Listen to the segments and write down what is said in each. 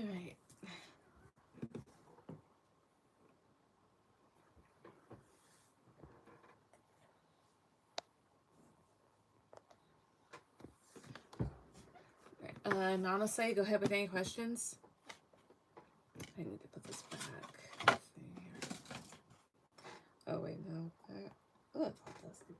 All right. Namaste, go ahead with any questions. I need to put this back. Oh, wait, no. Oh, it's all dusty.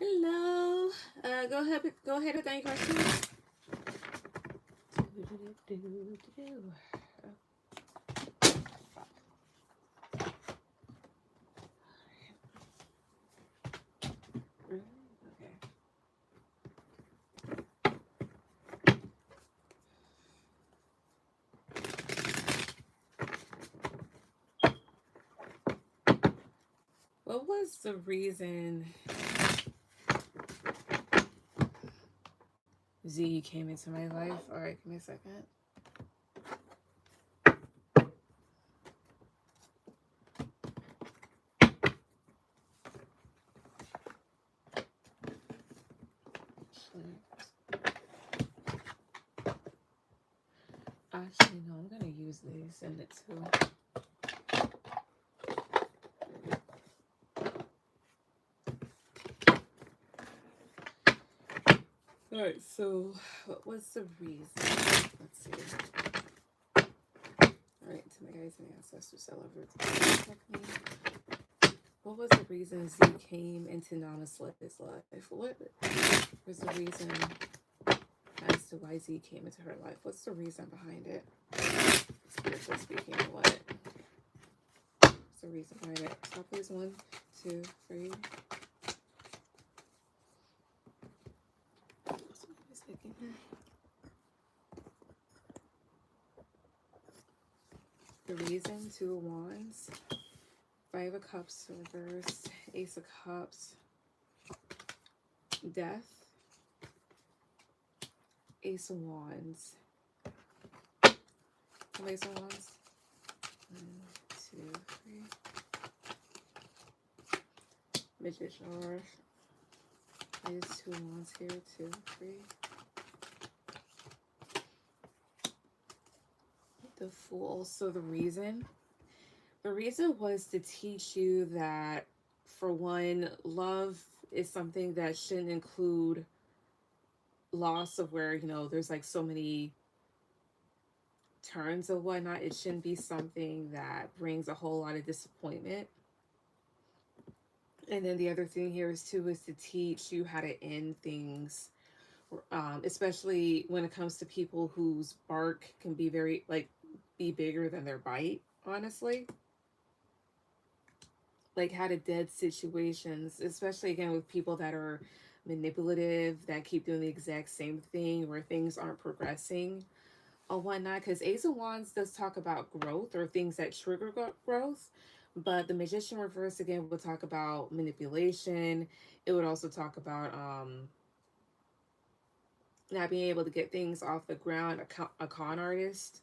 Hello. Go ahead with any questions. What was the reason Z came into my life? All right, give me a second. Actually, no, I'm going to use these and it too. All right, so what was the reason? Let's see. All right, to my guys and ancestors, celebrate. What was the reason Z came into Nama's life? What was the reason as to why Z came into her life? What's the reason behind it? Spiritually speaking, what's the reason behind it? Stop, please. 1, 2, 3. The reason, 2 of Wands, 5 of Cups reverse, Ace of Cups, Death, Ace of Wands. Ace of Wands. 1, 2, 3. Magician. There's 2 Wands here. 2, 3. The Fool. So the reason was to teach you that, for one, love is something that shouldn't include loss of where, there's like so many turns or whatnot. It shouldn't be something that brings a whole lot of disappointment. And then the other thing here is to teach you how to end things, especially when it comes to people whose bark can be be bigger than their bite, honestly. Like how to dead situations, especially again with people that are manipulative, that keep doing the exact same thing where things aren't progressing or whatnot. Because Ace of Wands does talk about growth or things that trigger growth, but the Magician reverse again would talk about manipulation. It would also talk about not being able to get things off the ground, a con artist.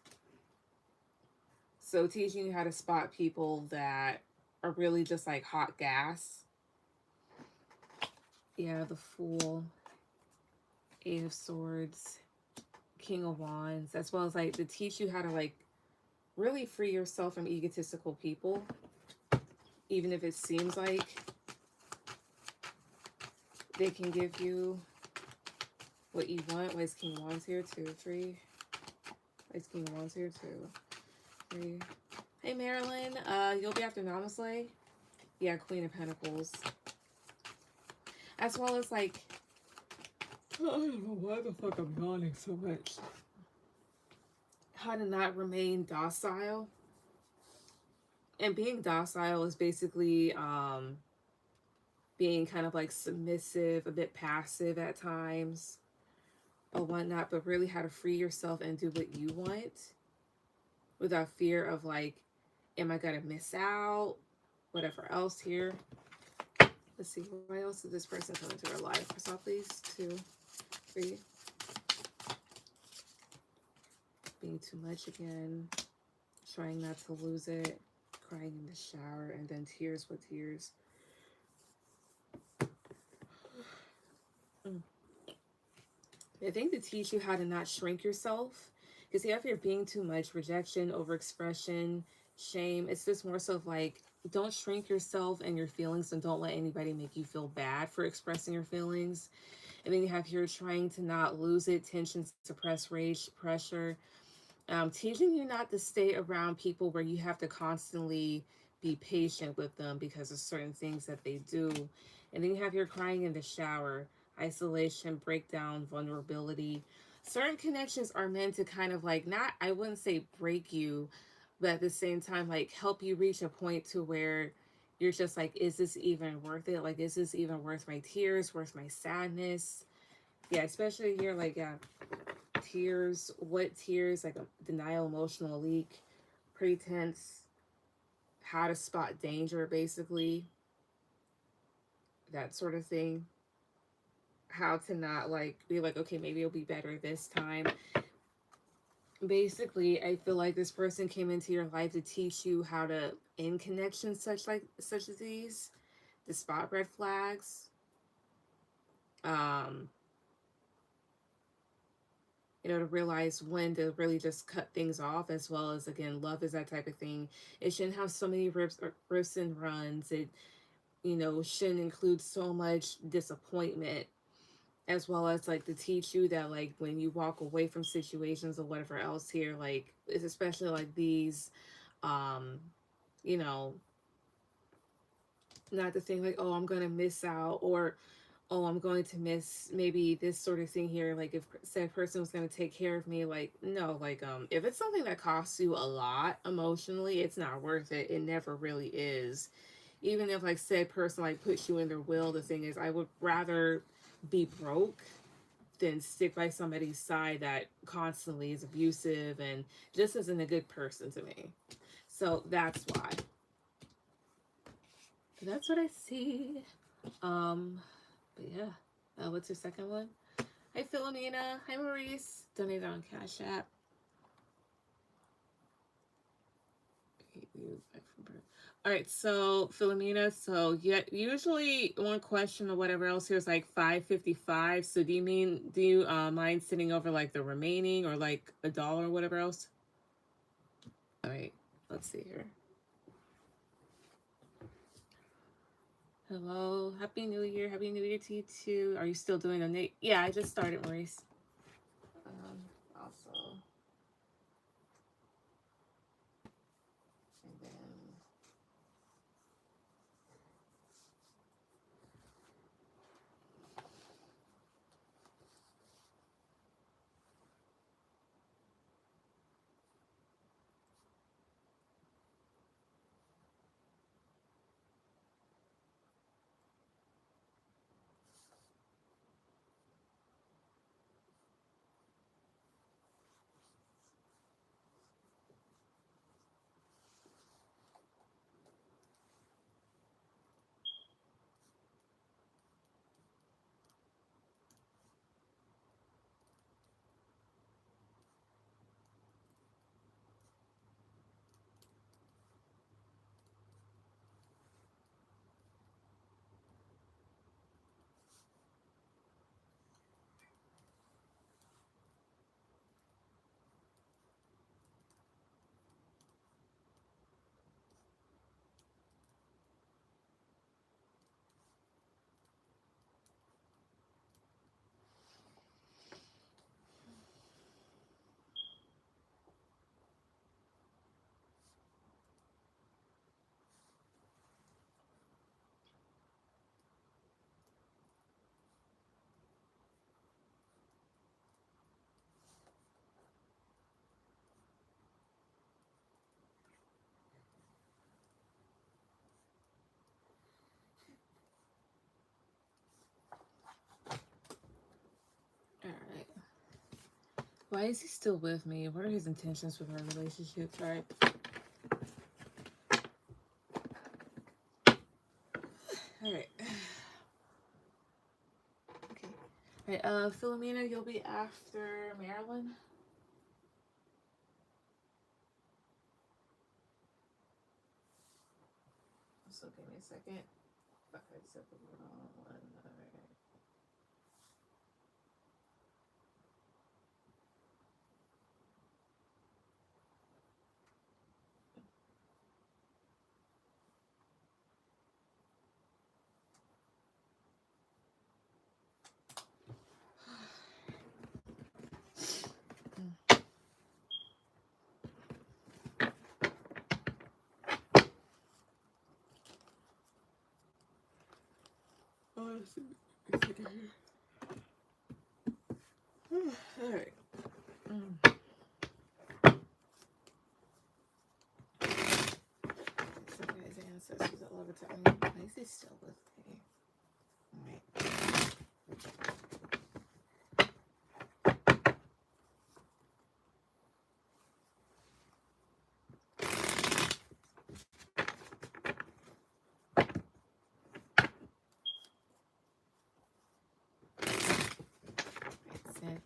So teaching you how to spot people that are really just like hot gas. Yeah, the Fool, 8 of Swords, King of Wands, as well as like to teach you how to like really free yourself from egotistical people, even if it seems like they can give you what you want. Why is King of Wands here? 2, 3. Why is King of Wands here? 2, 3. Hey Marilyn, you'll be after Namaste. Yeah, Queen of Pentacles. As well as like, I don't know why the fuck I'm yawning so much. How to not remain docile. And being docile is basically being kind of like submissive, a bit passive at times, or whatnot, but really how to free yourself and do what you want without fear of like, am I gonna miss out? Whatever else here. Let's see, why else did this person come into our life? Resolve, please. 2, 3. Being too much again. Trying not to lose it. Crying in the shower. And then tears with tears. I think to teach you how to not shrink yourself. Because if you're being too much, rejection, overexpression, shame, it's just more so of like, don't shrink yourself and your feelings, and don't let anybody make you feel bad for expressing your feelings. And then you have here trying to not lose it, tension, suppress rage, pressure. Teaching you not to stay around people where you have to constantly be patient with them because of certain things that they do. And then you have your crying in the shower, isolation, breakdown, vulnerability. Certain connections are meant to kind of like, not, I wouldn't say break you, but at the same time, like help you reach a point to where you're just like, is this even worth it? Like, is this even worth my tears, worth my sadness? Yeah, especially here, like, yeah, tears, what tears, like a denial, emotional leak, pretense, how to spot danger, basically, that sort of thing. How to not like be like, okay, maybe it'll be better this time. Basically, I feel like this person came into your life to teach you how to end connections such as these, to spot red flags, um, to realize when to really just cut things off, as well as, again, love is that type of thing. It shouldn't have so many rips and runs. It, shouldn't include so much disappointment, as well as like to teach you that like when you walk away from situations or whatever else here, like it's especially like these, um, you know, not to think like, oh, I'm gonna miss out, or oh, I'm going to miss maybe this sort of thing here. Like if said person was going to take care of me, like, no, like, if it's something that costs you a lot emotionally, it's not worth it. It never really is. Even if like said person like puts you in their will, the thing is, I would rather be broke than stick by somebody's side that constantly is abusive and just isn't a good person to me. So that's why. That's what I see. But yeah. What's your second one? Hi, Philomena. Hi, Maurice. Donate on Cashapp. All right, so Philomena, so yeah, usually one question or whatever else here is like 5.55. So do you mind sending over like the remaining or like $1 or whatever else? All right, let's see here. Hello, Happy New Year. Happy New Year to you too. Are you still doing a Yeah, I just started, Maurice. Also, and then Why is he still with me? What are his intentions with our relationship? All right. All right. Okay. All right. Philomena, you'll be after Marilyn. So give me a second. Fuck, I said the wrong one. All right. Oh, let's see. All right. So guys, ancestors that love it to me. Why is he still with me? All right.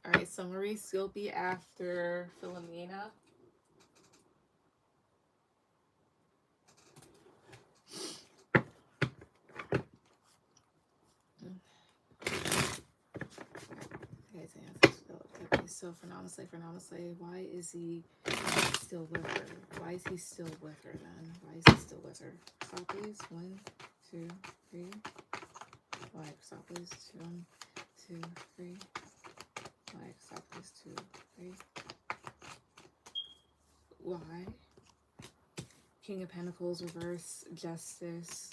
All right, so Maurice, you'll be after Philomena. Okay, so for Namaste, why is he still with her? Why is he still with her then? Why is he still with her? Stop please. 1, 2, 3. Like, stop please. 1, 2, 3. Like, stop please. 2, 3. Why? King of Pentacles, reverse, Justice,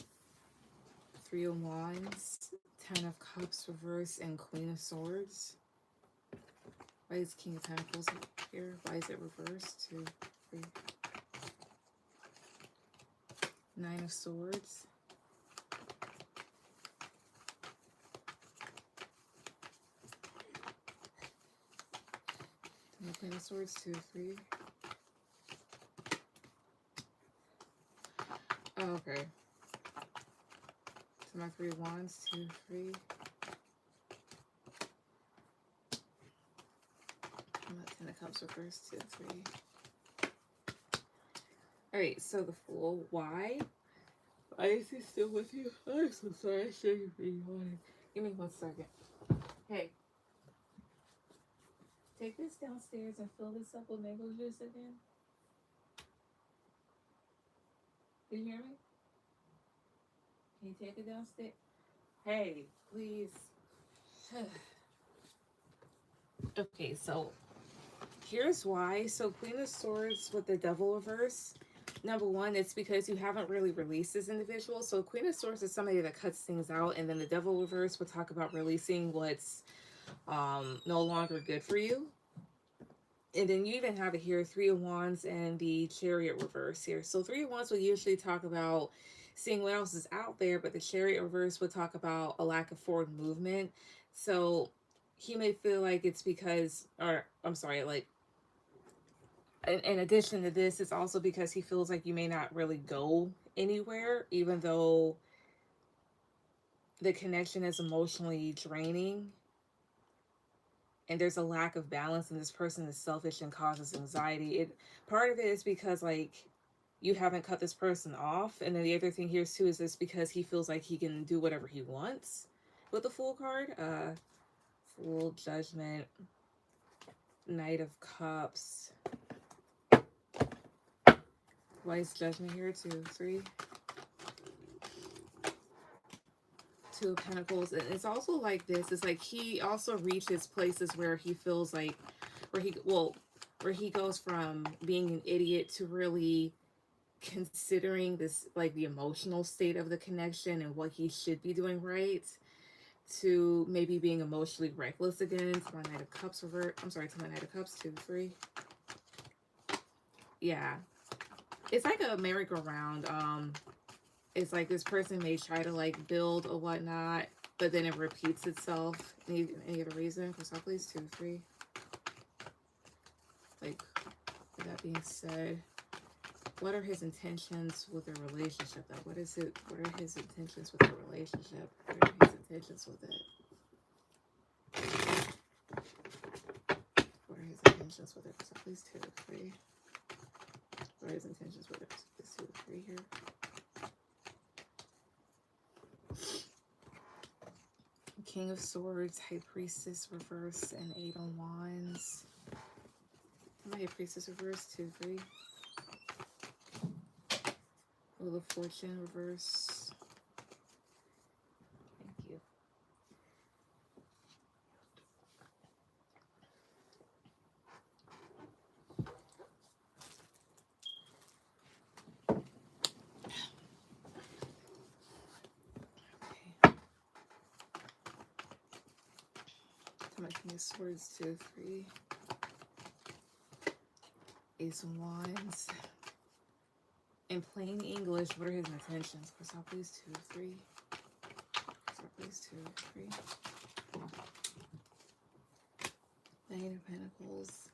3 of Wands, 10 of Cups, reverse, and Queen of Swords. Why is King of Pentacles here? Why is it reversed? 2, 3. 9 of Swords. Queen of Swords, 2, 3. Oh, okay. So my 3 of Wands, 2, 3. I'm at 10 of Cups reversed, 2, 3. Alright, so the Fool. Why? Why is he still with you? I'm so sorry. I shouldn't be yawning. Give me 1 second. Hey. Take this downstairs and fill this up with mango juice again. Can you hear me? Can you take it downstairs? Hey, please. Okay, so here's why. So Queen of Swords with the Devil reverse. Number one, it's because you haven't really released this individual. So Queen of Swords is somebody that cuts things out, and then the Devil reverse will talk about releasing what's no longer good for you. And then you even have it here, 3 of Wands and the Chariot reverse here. So 3 of Wands will usually talk about seeing what else is out there, but the Chariot reverse would talk about a lack of forward movement. So he may feel like it's because, or I'm sorry, like, in addition to this, it's also because he feels like you may not really go anywhere, even though the connection is emotionally draining. And there's a lack of balance, and this person is selfish and causes anxiety. Part of it is because, like, you haven't cut this person off. And then the other thing here too is this because he feels like he can do whatever he wants with the Fool card. Fool, Judgment, Knight of Cups. Why is Judgment here? 2, 3. 2 of Pentacles. And it's also like this. It's like he also reaches places where he feels like, where he goes from being an idiot to really considering this, like, the emotional state of the connection and what he should be doing right, to maybe being emotionally reckless again. To my Knight of Cups revert. I'm sorry, to my Knight of Cups, 2, 3. Yeah. It's like a merry-go-round. It's like this person may try to, like, build or whatnot, but then it repeats itself. Any other reason? For some, please, 2, 3. Like, with that being said, what are his intentions with their relationship? Like, what is it? What are his intentions with their relationship? What are his intentions with it? What are his intentions with it? So please 2 or 3. What are his intentions with it? Please 2 or 3 here. King of Swords, High Priestess reverse, and 8 of Wands. High Priestess reverse, 2, 3. Wheel of Fortune reverse. Thank you. My King of Swords, 2, 3. Ace of Wands. In plain English, what are his intentions? Crystal, please 2, 3. Crystal, please 2, 3. Nine of Pentacles.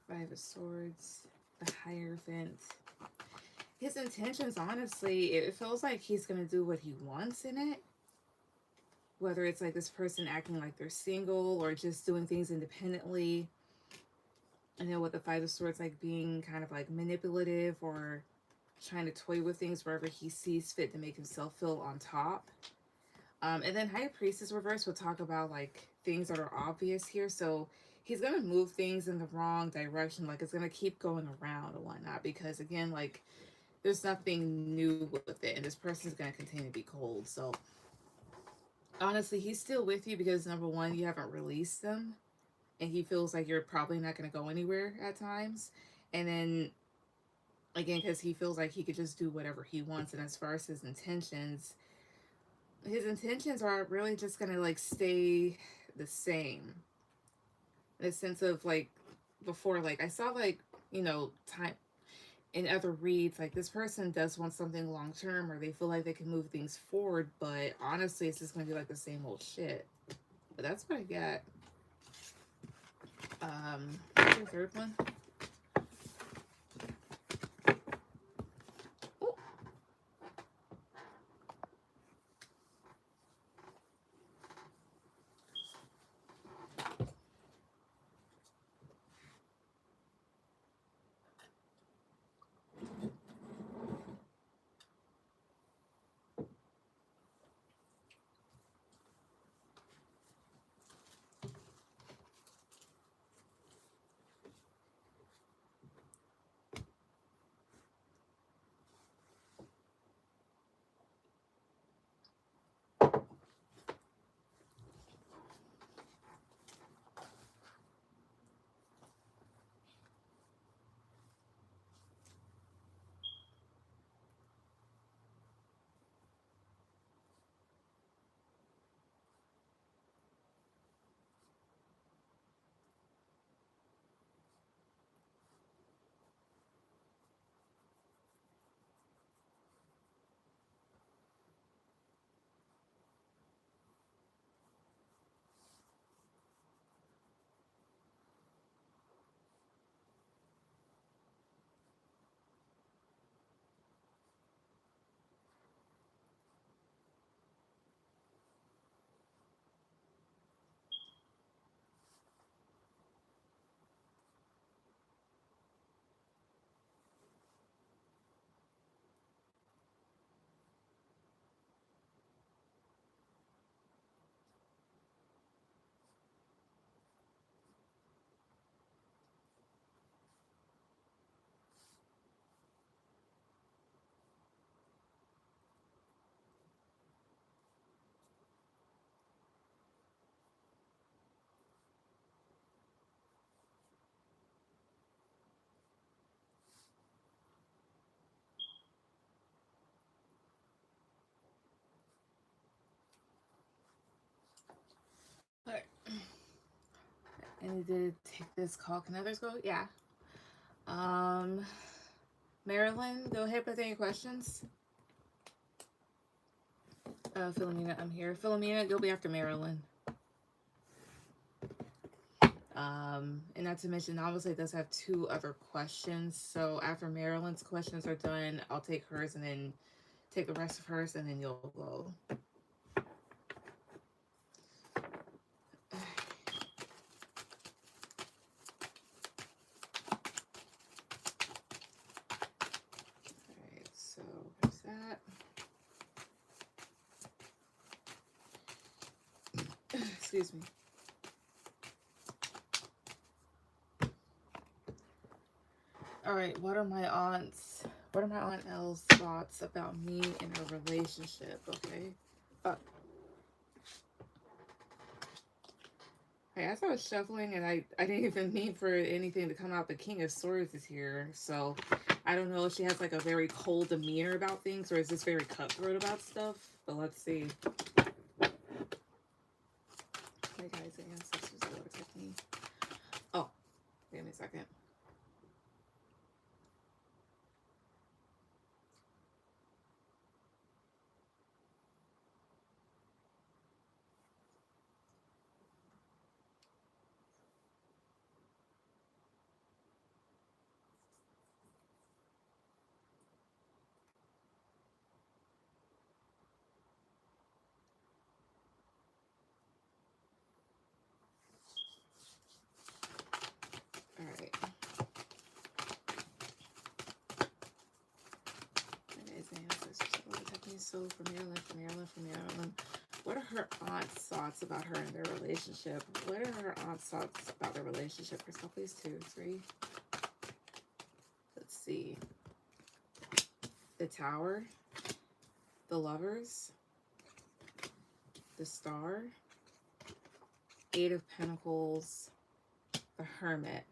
5 of Swords. The Hierophant. His intentions, honestly, it feels like he's going to do what he wants in it. Whether it's like this person acting like they're single or just doing things independently. I know with the 5 of Swords, like being kind of like manipulative or trying to toy with things wherever he sees fit to make himself feel on top. And then High Priestess reverse will talk about like things that are obvious here. So he's going to move things in the wrong direction. Like it's going to keep going around and whatnot. Because again, like there's nothing new with it. And this person's going to continue to be cold. So honestly, he's still with you because number one, you haven't released them. And he feels like you're probably not going to go anywhere at times. And then, again, because he feels like he could just do whatever he wants. And as far as his intentions are really just going to, like, stay the same. In the sense of, like, before, like, I saw, like, you know, time in other reads, like, this person does want something long-term or they feel like they can move things forward. But honestly, it's just going to be, like, the same old shit. But that's what I got. What's your third one? Ooh. But I need to take this call. Can others go? Yeah. Marilyn, go ahead with any questions. Philomena, I'm here. Philomena, you'll be after Marilyn. And not to mention, obviously, it does have 2 other questions. So after Marilyn's questions are done, I'll take hers and then take the rest of hers, and then you'll go. Alright, so there's that. Excuse me. Alright, what are my Aunt Elle's thoughts about me and her relationship? Okay. Hey, as I was shuffling, and I didn't even mean for anything to come out, the King of Swords is here. So I don't know if she has like a very cold demeanor about things, or is this very cutthroat about stuff? But let's see. Hey guys, the ancestors will protect me. Oh, give me a second. Alright. So for Marilyn, what are her aunt's thoughts about her and their relationship? What are her aunt's thoughts about their relationship? Crystal, please, 2, 3. Let's see. The Tower, the Lovers, the Star, 8 of Pentacles, the Hermit.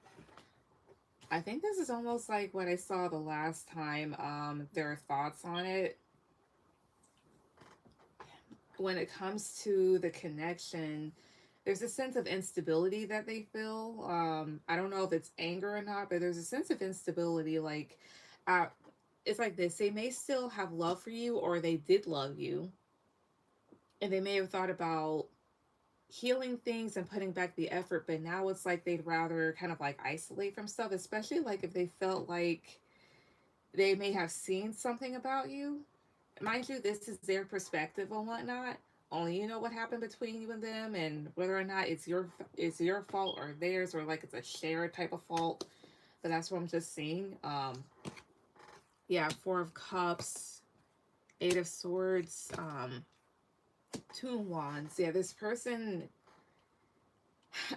I think this is almost like what I saw the last time. Their thoughts on it. When it comes to the connection, there's a sense of instability that they feel. I don't know if it's anger or not, but there's a sense of instability. Like, it's like this. They may still have love for you, or they did love you. And they may have thought about healing things and putting back the effort, but now it's like they'd rather kind of like isolate from stuff, especially like if they felt like they may have seen something about you. Mind you, this is their perspective on whatnot. Only you know what happened between you and them, and whether or not it's your fault or theirs, or like it's a shared type of fault. But that's what I'm just seeing. Yeah, 4 of Cups, 8 of Swords, 2 of Wands. Yeah, this person,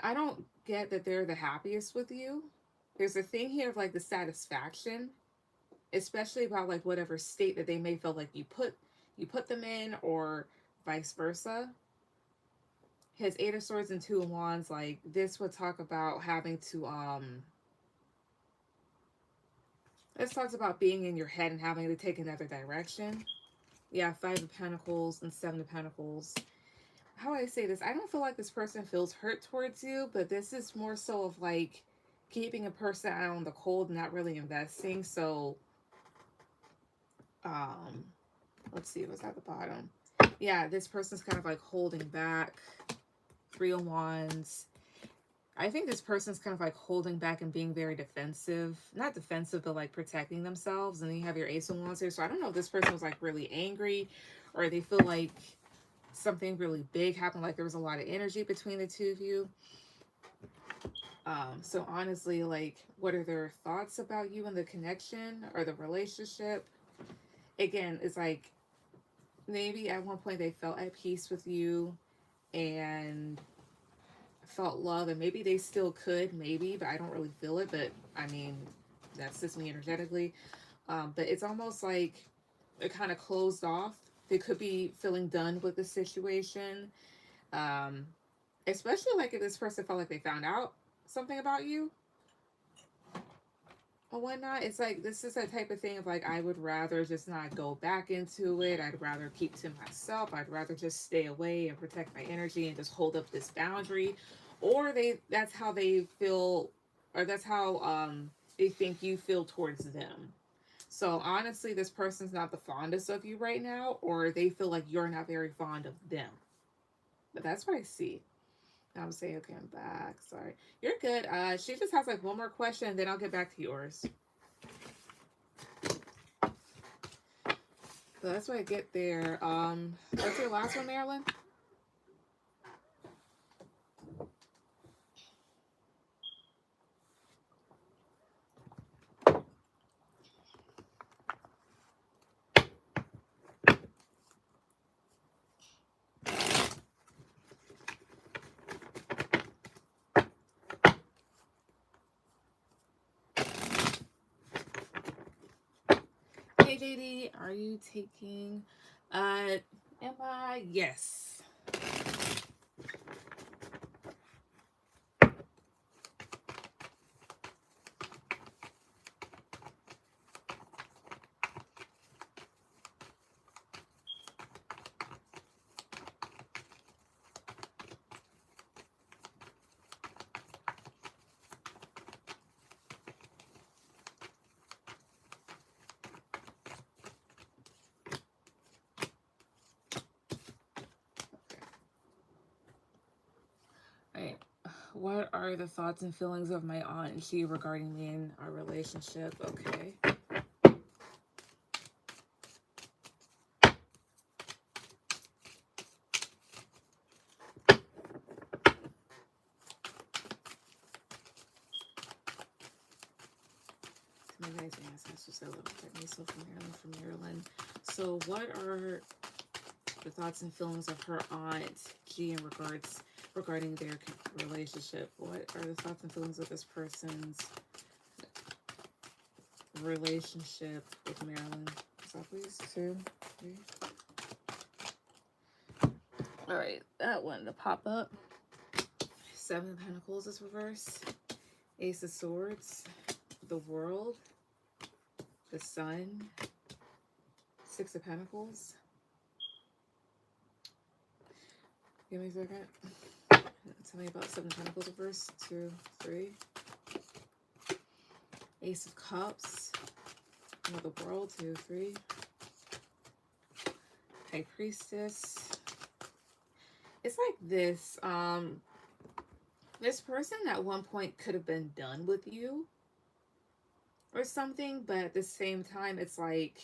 I don't get that they're the happiest with you. There's a thing here of like the satisfaction, especially about like whatever state that they may feel like you put them in, or vice versa. His 8 of Swords and 2 of Wands, like this would talk about having to this talks about being in your head and having to take another direction. Yeah, 5 of Pentacles and 7 of Pentacles. How would I say this? I don't feel like this person feels hurt towards you, but this is more so of like keeping a person out on the cold, not really investing. So let's see what's at the bottom. Yeah, this person's kind of like holding back. 3 of Wands. I think this person's kind of like holding back and being very defensive. Not defensive, but like protecting themselves. And then you have your Ace of Wands here. So I don't know if this person was like really angry, or they feel like something really big happened, like there was a lot of energy between the 2 of you. So honestly, like, what are their thoughts about you and the connection or the relationship? Again, it's like maybe at one point they felt at peace with you and felt love, and maybe they still could, maybe, but I don't really feel it. But I mean, that's just me energetically. But it's almost like it kind of closed off. They could be feeling done with the situation. Especially like if this person felt like they found out something about you or whatnot. It's like this is a type of thing of like, I would rather just not go back into it. I'd rather keep to myself. I'd rather just stay away and protect my energy and just hold up this boundary. Or that's how they feel, or that's how they think you feel towards them. So honestly, this person's not the fondest of you right now, or they feel like you're not very fond of them. But that's what I see. I'm saying, okay, I'm back. Sorry. You're good. She just has like one more question, then I'll get back to yours. So that's why I get there. What's your last one, Marilyn? Hey JD, are you taking am I? Yes. Alright. What are the thoughts and feelings of my aunt and she regarding me and our relationship? Okay. My guys, ancestors, I love me so from Maryland. So what are the thoughts and feelings of her aunt G in regards regarding their relationship? What are the thoughts and feelings of this person's relationship with Marilyn? So please, 2, 3. All right, that one to pop up. 7 of Pentacles is reverse. Ace of Swords, the World, the Sun, 6 of Pentacles. Give me a second. Tell me about 7 of Pentacles reverse. 2, 3. Ace of Cups. Another World. 2, 3. High Priestess. It's like this. This person at one point could have been done with you or something, but at the same time, it's like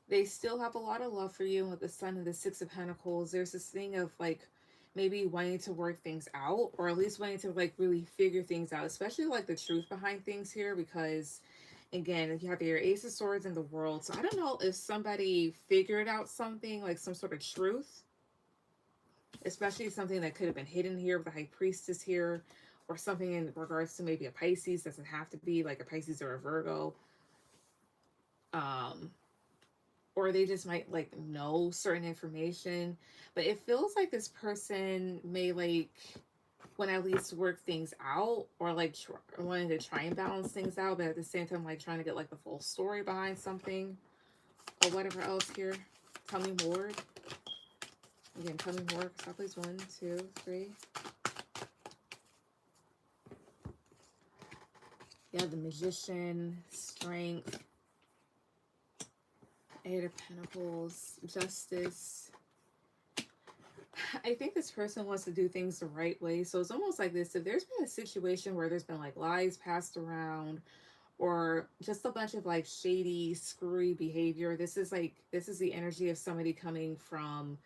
they still have a lot of love for you. And with the Sun and the 6 of Pentacles, there's this thing of like maybe wanting to work things out, or at least wanting to like really figure things out, especially like the truth behind things here, because again, if you have your Ace of Swords in the World, so I don't know if somebody figured out something like some sort of truth, especially something that could have been hidden here with the High Priestess here, or something in regards to maybe a Pisces. Doesn't have to be like a Pisces or a Virgo. Or they just might like know certain information, but it feels like this person may like want to at least work things out, or like wanting to try and balance things out, but at the same time like trying to get like the full story behind something or whatever else here. Tell me more. Again, tell me more. Stop, please. 1, 2, 3. Yeah, the Magician, Strength, 8 of Pentacles, Justice. I think this person wants to do things the right way. So it's almost like this. If there's been a situation where there's been like lies passed around, or just a bunch of like shady, screwy behavior, this is the energy of somebody coming from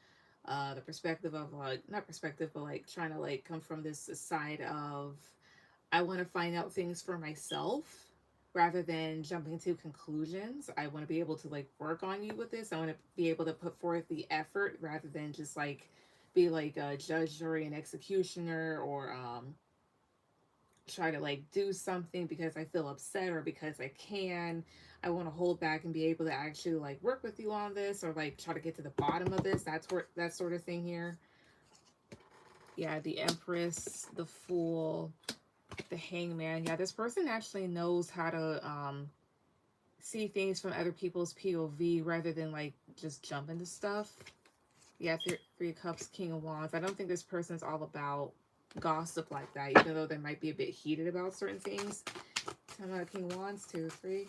the perspective of like, not perspective, but like trying to like come from this side of, I want to find out things for myself rather than jumping to conclusions. I want to be able to like work on you with this. I want to be able to put forth the effort rather than just like be like a judge, jury, and executioner, or try to like do something because I feel upset or because I can. I want to hold back and be able to actually like work with you on this, or like try to get to the bottom of this. That's where that sort of thing here. Yeah, the Empress, the Fool, the Hangman. Yeah, this person actually knows how to see things from other people's POV rather than like just jump into stuff. Yeah, 3 of Cups, King of Wands. I don't think this person's all about gossip like that, even though they might be a bit heated about certain things. Tell me about King of Wands. 2, 3.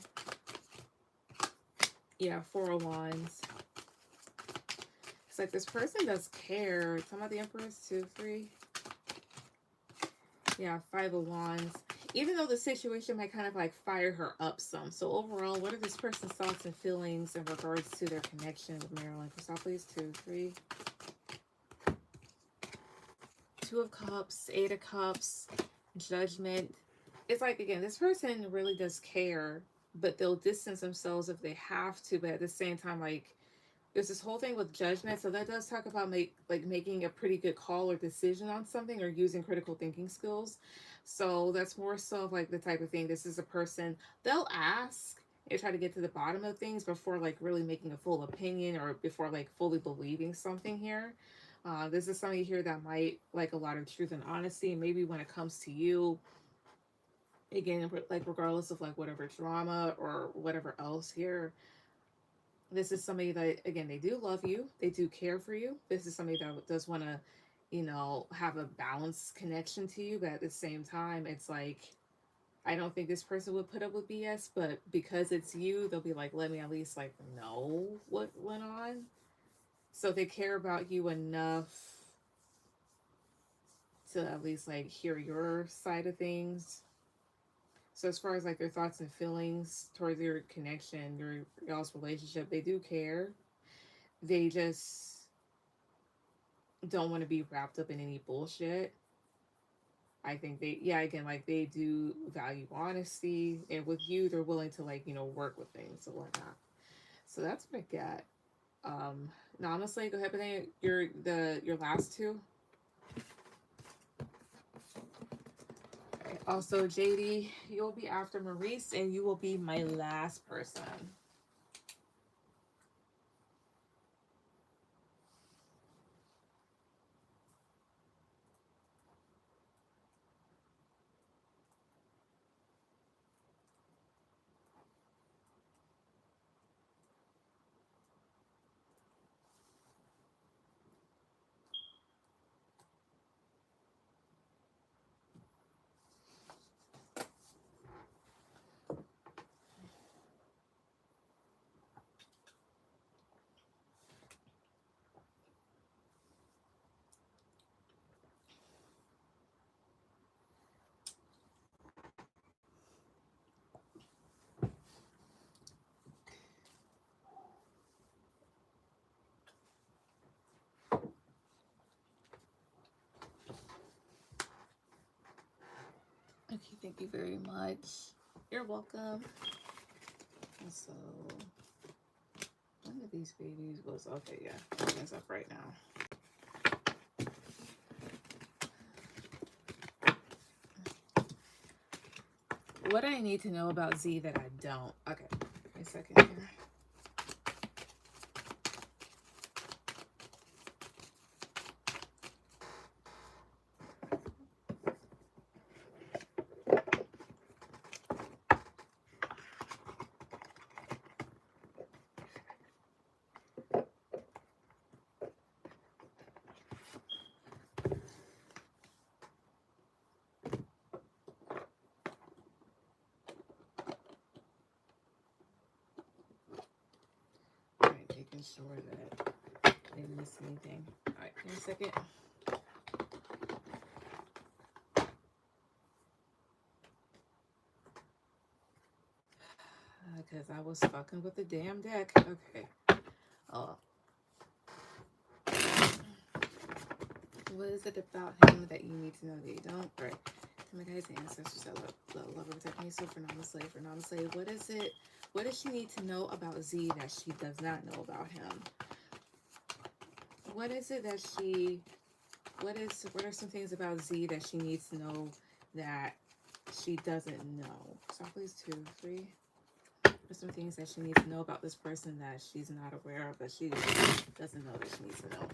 Yeah, 4 of Wands. It's like this person does care. Tell me about the Empress. 2, 3. Yeah, Five of Wands. Even though the situation might kind of like fire her up some. So overall, what are this person's thoughts and feelings in regards to their connection with Marilyn? Crystal, please. 2, 3. Two of Cups, Eight of Cups, Judgment. It's like, again, this person really does care, but they'll distance themselves if they have to. But at the same time, like, there's this whole thing with judgment. So that does talk about making a pretty good call or decision on something, or using critical thinking skills. So that's more so of like the type of thing. This is a person, they'll ask and try to get to the bottom of things before like really making a full opinion, or before like fully believing something here. This is somebody here that might like a lot of truth and honesty. Maybe when it comes to you, again, like regardless of like whatever drama or whatever else here, this is somebody that, again, they do love you, they do care for you. This is somebody that does want to, have a balanced connection to you, but at the same time, it's like, I don't think this person would put up with BS, but because it's you, they'll be like, let me at least like know what went on. So they care about you enough to at least like hear your side of things. So as far as like their thoughts and feelings towards your connection, y'all's relationship, they do care. They just don't want to be wrapped up in any bullshit. I think they, yeah, again, like they do value honesty, and with you, they're willing to like work with things and whatnot. So that's what I get. Now honestly, go ahead, but then your last two. Okay. Also, JD, you'll be after Maurice, and you will be my last person. Okay, thank you very much. You're welcome. So, one of these babies was okay. Yeah, it's up right now. What do I need to know about Z that I don't? Okay, wait a second here. Making sure that I didn't miss anything. All right, give me a second. Because I was fucking with the damn deck. Okay. Oh. What is it about him that you need to know that you don't? All right. To my guys and ancestors, I love her, protect me. So for non-slave, what is it? What does she need to know about Z that she does not know about him? What is it that she, what are some things about Z that she needs to know that she doesn't know? So please 2, 3. What are some things that she needs to know about this person that she's not aware of, that she doesn't know that she needs to know?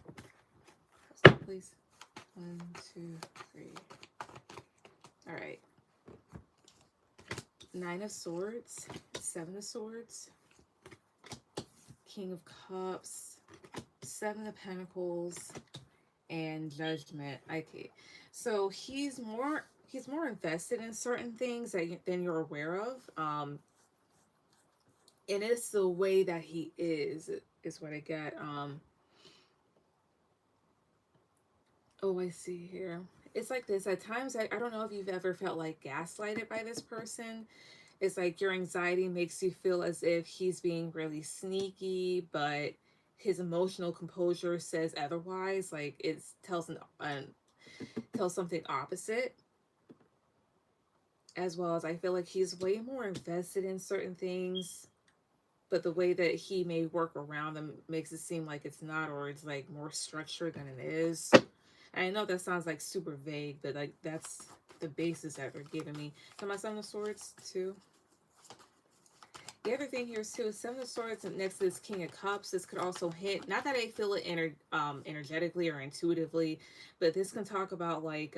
So please. 1, 2, 3. All right. 9 of Swords, 7 of Swords, King of Cups, 7 of Pentacles, and Judgment. Okay, so he's more invested in certain things than you're aware of. And it's the way that he is what I get. Oh, I see here. It's like this. At times, I don't know if you've ever felt like gaslighted by this person. It's like your anxiety makes you feel as if he's being really sneaky, but his emotional composure says otherwise. Like it tells something opposite. As well as I feel like he's way more invested in certain things, but the way that he may work around them makes it seem like it's not, or it's like more structured than it is. And I know that sounds like super vague, but like that's the basis that they're giving me. So my Seven of Swords too. The other thing here is too, Seven of Swords next to this King of Cups. This could also hint, not that I feel it energetically or intuitively, but this can talk about like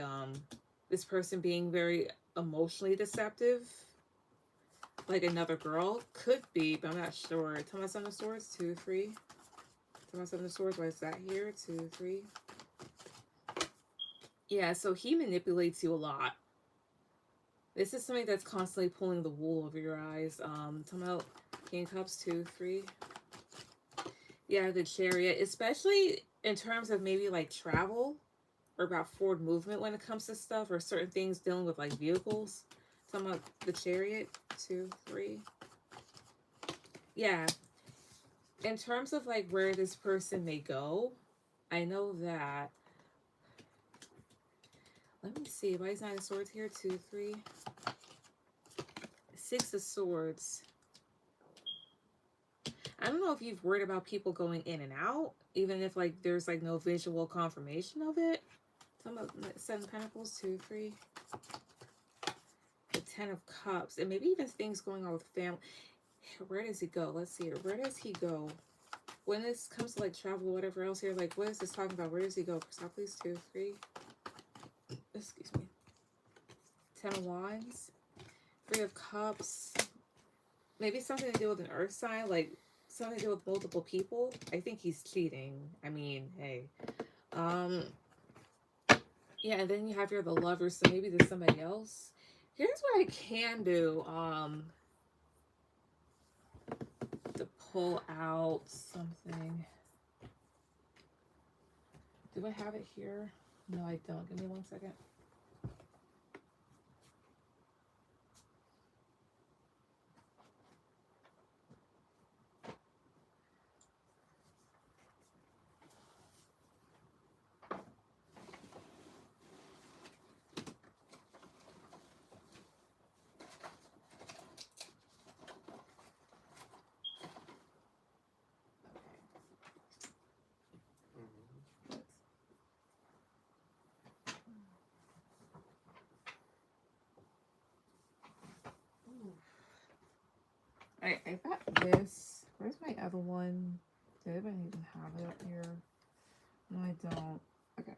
this person being very emotionally deceptive. Like another girl could be, but I'm not sure. Tell my Seven of Swords, 2, 3. Tell my Seven of Swords, why is that here? 2, 3. Yeah, so he manipulates you a lot. This is something that's constantly pulling the wool over your eyes. Talking about King of Cups, 2, 3. Yeah, the Chariot, especially in terms of maybe like travel or about forward movement when it comes to stuff or certain things dealing with like vehicles. Talking about the Chariot, 2, 3. Yeah, in terms of like where this person may go, I know that. Let me see. Why is Nine of Swords here? 2, 3. 6 of Swords. I don't know if you've worried about people going in and out, even if like there's like no visual confirmation of it. Some of Seven of Pentacles, 2, 3. The 10 of Cups, and maybe even things going on with family. Where does he go? Let's see. Where does he go? When this comes to like travel or whatever else here, like what is this talking about? Where does he go? Stop, please. 2, 3. Excuse me. 10 of Wands. 3 of Cups. Maybe something to do with an earth sign, like something to do with multiple people. I think he's cheating. I mean, hey. Yeah, and then you have here the Lovers, so maybe there's somebody else. Here's what I can do. To pull out something. Do I have it here? No, I don't. Give me 1 second. Alright, I got this. Where's my other one? Did anybody even have it up here? No, I don't. Okay.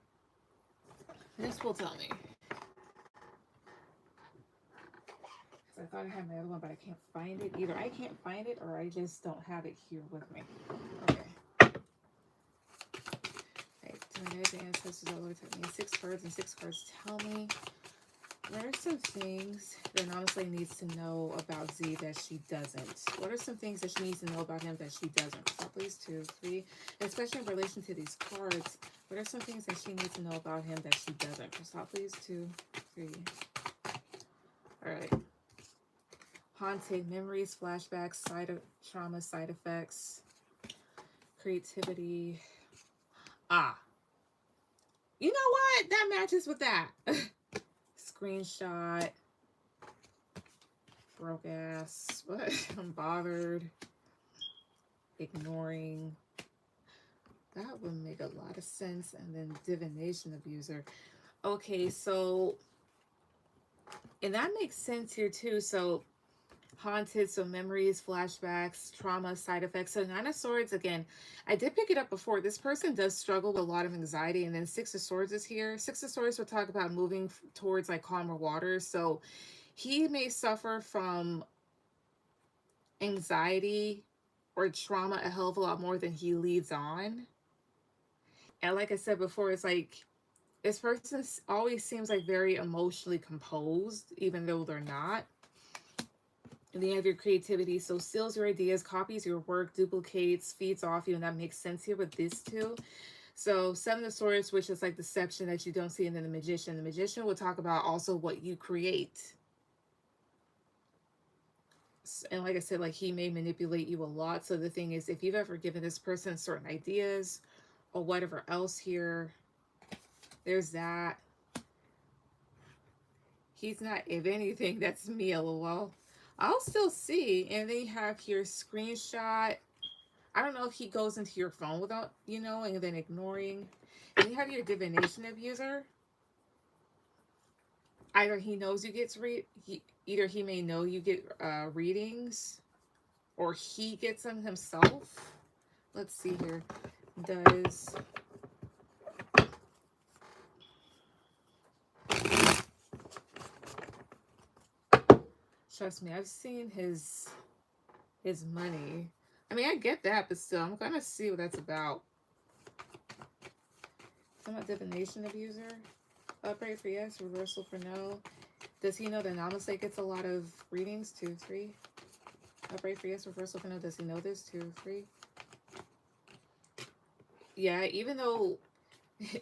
This will tell me. Because I thought I had my other one, but I can't find it. Either I can't find it or I just don't have it here with me. Okay. Alright, the ancestors all over to me. 6 cards and 6 cards tell me. What are some things that honestly needs to know about Z that she doesn't? What are some things that she needs to know about him that she doesn't? So please, 2, 3. Especially in relation to these cards, what are some things that she needs to know about him that she doesn't? Stop, please, 2, 3. Alright. Haunted memories, flashbacks, trauma, side effects, creativity. Ah. You know what? That matches with that. Screenshot. Broke ass. What? I'm bothered. Ignoring. That would make a lot of sense. And then divination abuser. Okay, so and that makes sense here too. So haunted, so memories, flashbacks, trauma, side effects. So 9 of Swords, again, I did pick it up before. This person does struggle with a lot of anxiety. And then 6 of Swords is here. 6 of Swords will talk about moving towards like calmer waters. So he may suffer from anxiety or trauma a hell of a lot more than he leads on. And like I said before, it's like this person always seems like very emotionally composed, even though they're not. And then you have your creativity. So steals your ideas, copies your work, duplicates, feeds off you. And that makes sense here with this too. So Seven of Swords, which is like the section that you don't see, and then the Magician. The Magician will talk about also what you create. And like I said, like he may manipulate you a lot. So the thing is, if you've ever given this person certain ideas or whatever else here, there's that. He's not, if anything, that's me, lol. I'll still see. And then you have your screenshot. I don't know if he goes into your phone without you knowing and then ignoring. And you have your divination abuser. Either he knows you get either he may know you get readings, or he gets them himself. Let's see here. Does trust me, I've seen his money. I mean, I get that, but still, I'm gonna see what that's about. Somewhat divination abuser. Upright for yes, reversal for no. Does he know that Namaste gets a lot of readings? 2, 3. Upright for yes, reversal for no. Does he know this? 2, 3. Yeah, even though,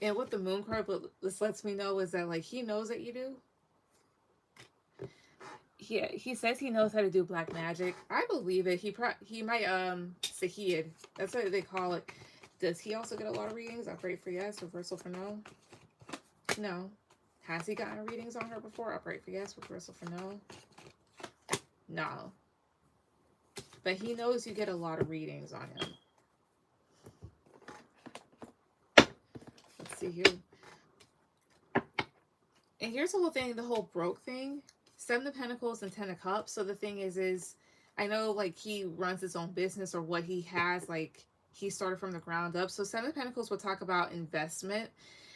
and what the moon card, but this lets me know is that like he knows that you do. Yeah, he says he knows how to do black magic. I believe it. He might Sahid. That's what they call it. Does he also get a lot of readings? Upright for yes, reversal for no. No. Has he gotten readings on her before? Upright for yes, reversal for no. No. But he knows you get a lot of readings on him. Let's see here. And here's the whole thing, the whole broke thing. 7 of Pentacles and 10 of Cups. So the thing is I know like he runs his own business, or what he has, like he started from the ground up. So 7 of Pentacles will talk about investment,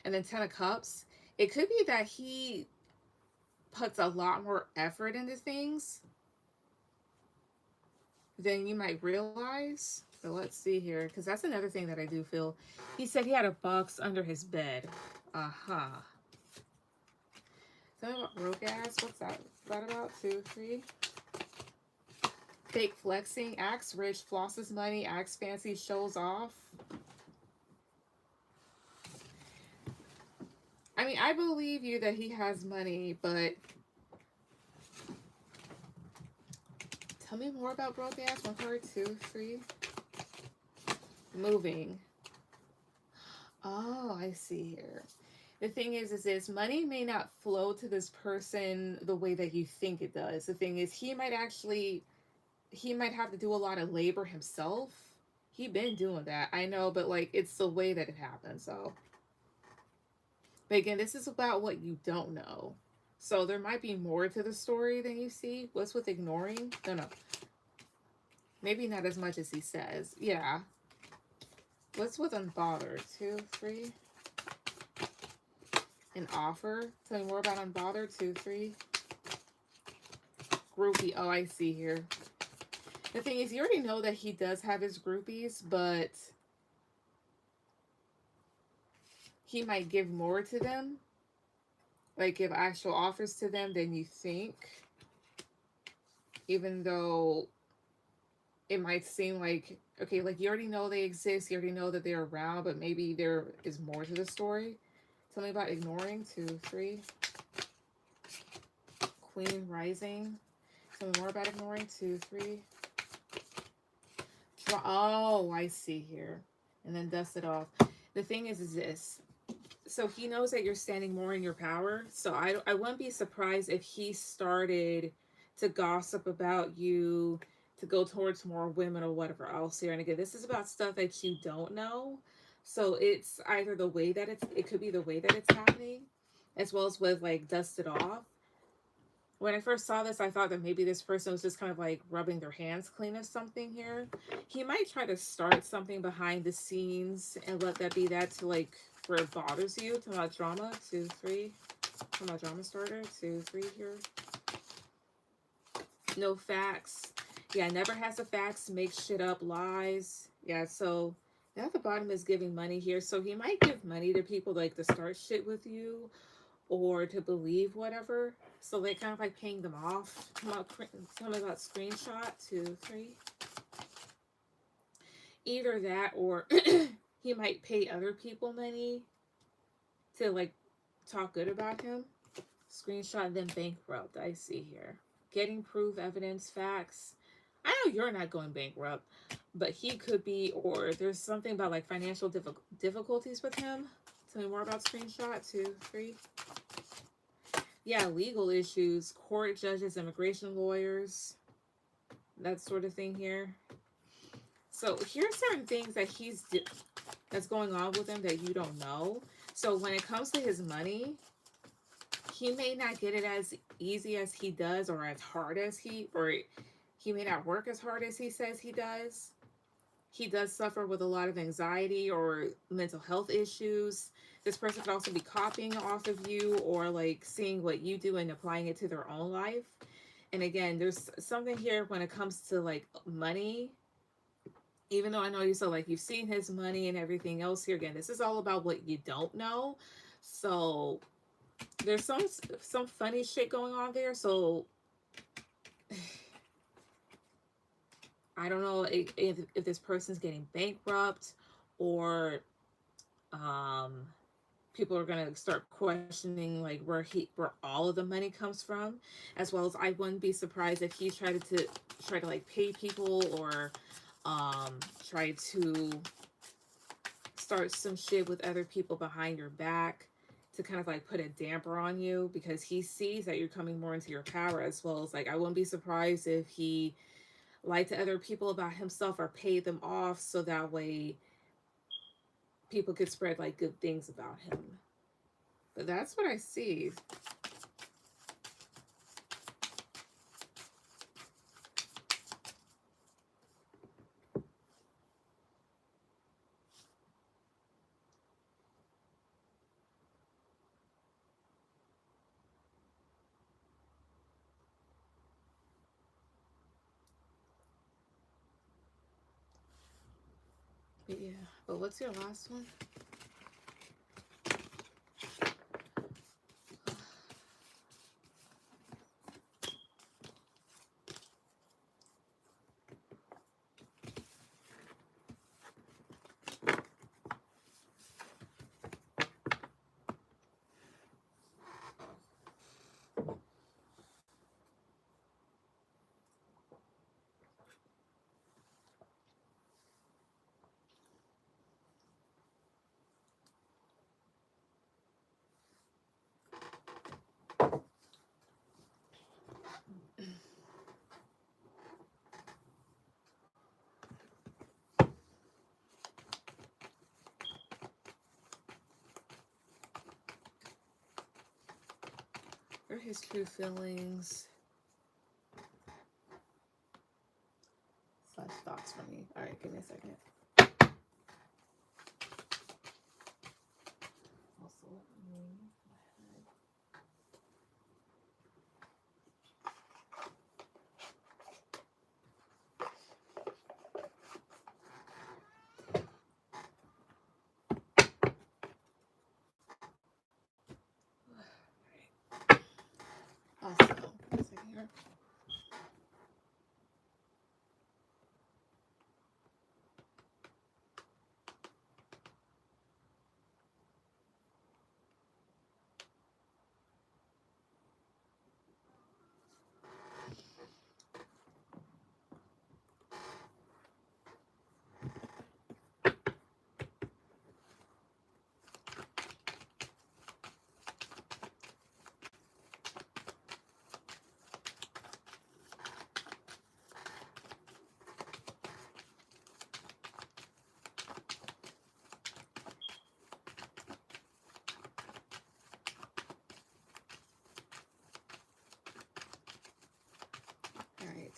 and then 10 of Cups, it could be that he puts a lot more effort into things than you might realize. So let's see here, because that's another thing that I do feel. He said he had a box under his bed. Something about broke ass. What's that? What's that about? 2, 3. Fake flexing. Acts rich. Flosses money. Acts fancy. Shows off. I mean, I believe you that he has money, but tell me more about broke ass. 1 card. 2, 3. Moving. Oh, I see here. The thing is this money may not flow to this person the way that you think it does. The thing is, he might have to do a lot of labor himself. He been doing that, I know, but like it's the way that it happens. So, but again, this is about what you don't know. So there might be more to the story than you see. What's with ignoring? No. Maybe not as much as he says. Yeah. What's with unbothered? 2, 3. An offer. Tell me more about unbothered. 2, 3. Groupie. Oh, I see here. The thing is, you already know that he does have his groupies, but he might give more to them. Like, give actual offers to them than you think. Even though it might seem like, okay, like you already know they exist. You already know that they're around, but maybe there is more to the story. Tell me about ignoring. 2, 3. Queen rising. Tell me more about ignoring. 2, 3. Oh, I see here. And then dust it off. The thing is this. So he knows that you're standing more in your power. So I wouldn't be surprised if he started to gossip about you, to go towards more women or whatever else here. And again, this is about stuff that you don't know. So it's either the way that it could be the way that it's happening, as well as with like dust it off. When I first saw this, I thought that maybe this person was just kind of like rubbing their hands clean or something here. He might try to start something behind the scenes and let that be that to like where it bothers you. Talk about drama. 2, 3. Talk about drama starter. 2, 3 here. No facts. Yeah, never has the facts. Makes shit up. Lies. Yeah, so at the bottom is giving money here. So he might give money to people like to start shit with you, or to believe whatever. So they kind of like paying them off. Tell me about screenshot. 2, 3. Either that, or he might pay other people money to like talk good about him. Screenshot, then bankrupt. I see here. Getting proof, evidence, facts. I know you're not going bankrupt, but he could be, or there's something about like financial difficulties with him. Tell me more about screenshot. 2, 3. Yeah, legal issues, court judges, immigration lawyers, that sort of thing here. So here's certain things that that's going on with him that you don't know. So when it comes to his money, he may not get it as easy as he does, or as hard as he may not work as hard as he says he does. He does suffer with a lot of anxiety or mental health issues. This person could also be copying off of you, or like seeing what you do and applying it to their own life. And again, there's something here when it comes to like money. Even though I know you said like you've seen his money and everything else here, again, this is all about what you don't know. So there's some funny shit going on there. So I don't know if this person's getting bankrupt, or people are gonna start questioning like where all of the money comes from, as well as I wouldn't be surprised if he tried to like pay people, or try to start some shit with other people behind your back to kind of like put a damper on you, because he sees that you're coming more into your power, as well as like I wouldn't be surprised if he lied to other people about himself or paid them off so that way people could spread like good things about him. But that's what I see. But yeah, but what's your last one? What are his true feelings / thoughts for me? All right, give me a second. Also, a second here.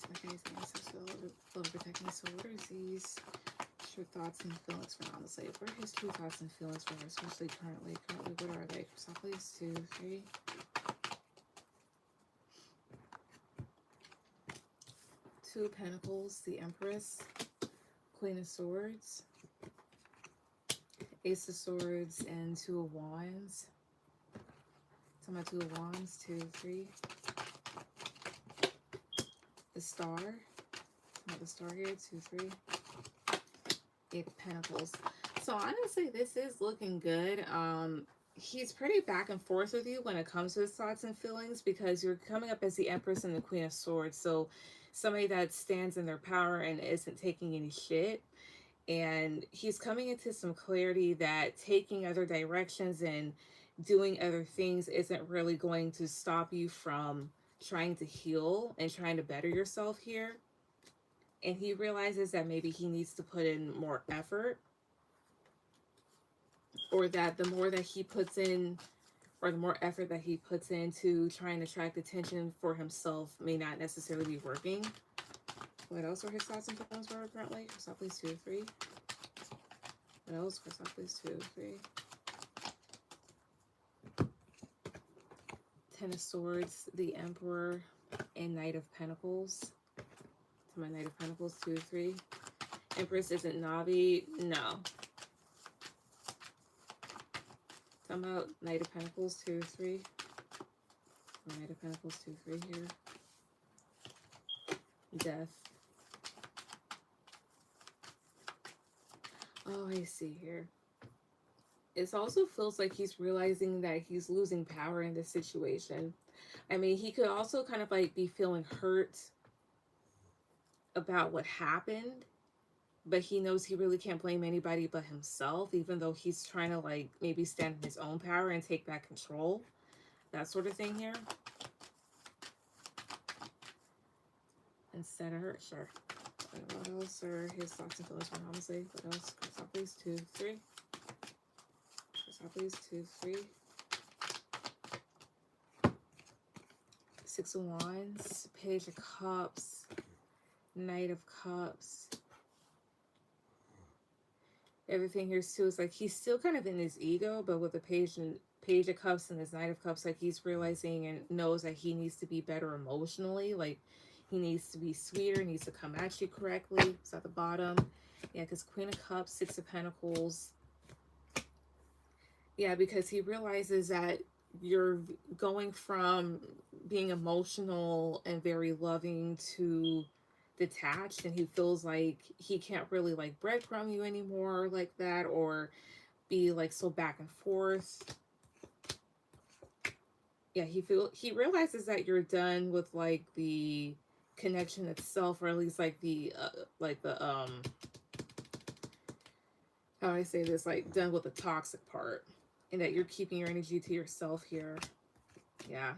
My guys' ancestors will protect me. So what are these true thoughts and feelings for honestly? What are his true thoughts and feelings for her, especially currently? What are they? So please, 2, 3. Two of Pentacles, the Empress, Queen of Swords, Ace of Swords, and 2 of Wands. So my 2 of Wands, 2, 3. The Star, not the Star here, 2, 3. 8 of Pentacles. So honestly, this is looking good. He's pretty back and forth with you when it comes to his thoughts and feelings because you're coming up as the Empress and the Queen of Swords. So somebody that stands in their power and isn't taking any shit. And he's coming into some clarity that taking other directions and doing other things isn't really going to stop you from trying to heal and trying to better yourself here. And he realizes that maybe he needs to put in more effort, or that the more that he puts in, or the more effort that he puts into trying to attract attention for himself may not necessarily be working. What else are his thoughts and feelings for currently? Stop, please, 2 or 3. What else? Stop, please, 2 or 3. Ten of Swords, the Emperor, and Knight of Pentacles. To my Knight of Pentacles, 2 or 3. Empress isn't Navi. No. Talking about Knight of Pentacles, 2 or 3. Knight of Pentacles, 2 or 3 here. Death. Oh, I see here. It also feels like he's realizing that he's losing power in this situation. I mean, he could also kind of like be feeling hurt about what happened, but he knows he really can't blame anybody but himself, even though he's trying to like maybe stand in his own power and take back control. That sort of thing here. Instead of her, sure. What else are his thoughts and feelings from honestly? What else? Stop, please, 2, 3. Stop, please, 2, 3. 6 of Wands, Page of Cups, Knight of Cups. Everything here too is like he's still kind of in his ego, but with the Page of Cups and his Knight of Cups, like he's realizing and knows that he needs to be better emotionally. Like he needs to be sweeter, needs to come at you correctly. It's at the bottom. Yeah, because Queen of Cups, 6 of Pentacles. Yeah, because he realizes that you're going from being emotional and very loving to detached, and he feels like he can't really like breadcrumb you anymore like that, or be like so back and forth. Yeah, he realizes that you're done with like the connection itself, or at least like the how do I say this, like done with the toxic part, and that you're keeping your energy to yourself here. Yeah.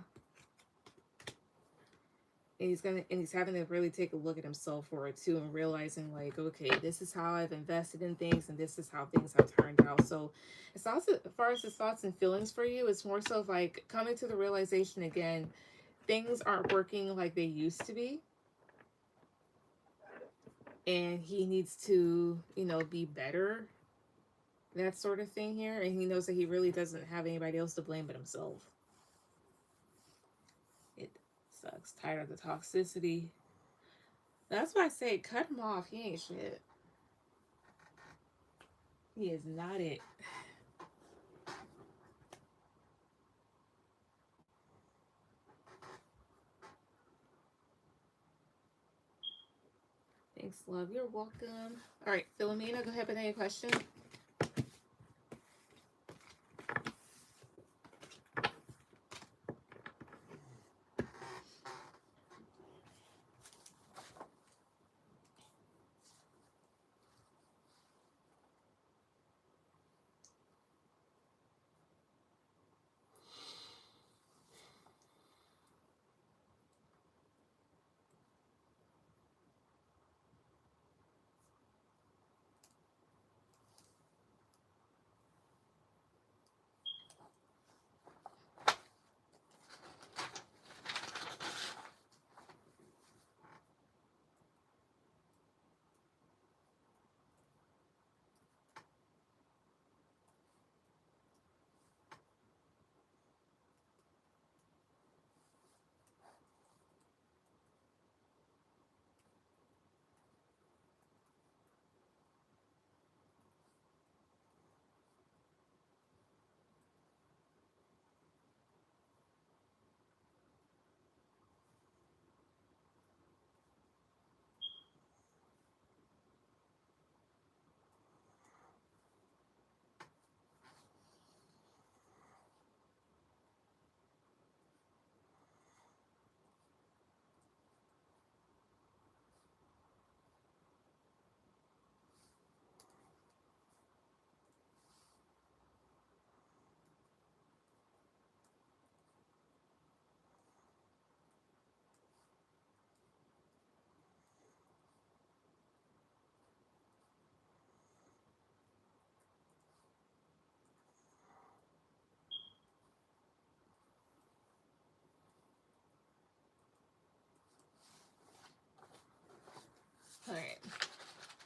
And he's having to really take a look at himself for it too, and realizing like, okay, this is how I've invested in things, and this is how things have turned out. So it's also, as far as his thoughts and feelings for you, it's more so like coming to the realization again, things aren't working like they used to be, and he needs to, you know, be better, that sort of thing here. And he knows that he really doesn't have anybody else to blame but himself. It sucks. Tired of the toxicity. That's why I say cut him off. He ain't shit. He is not it. Thanks, love. You're welcome. All right, Philomena, go ahead with any question.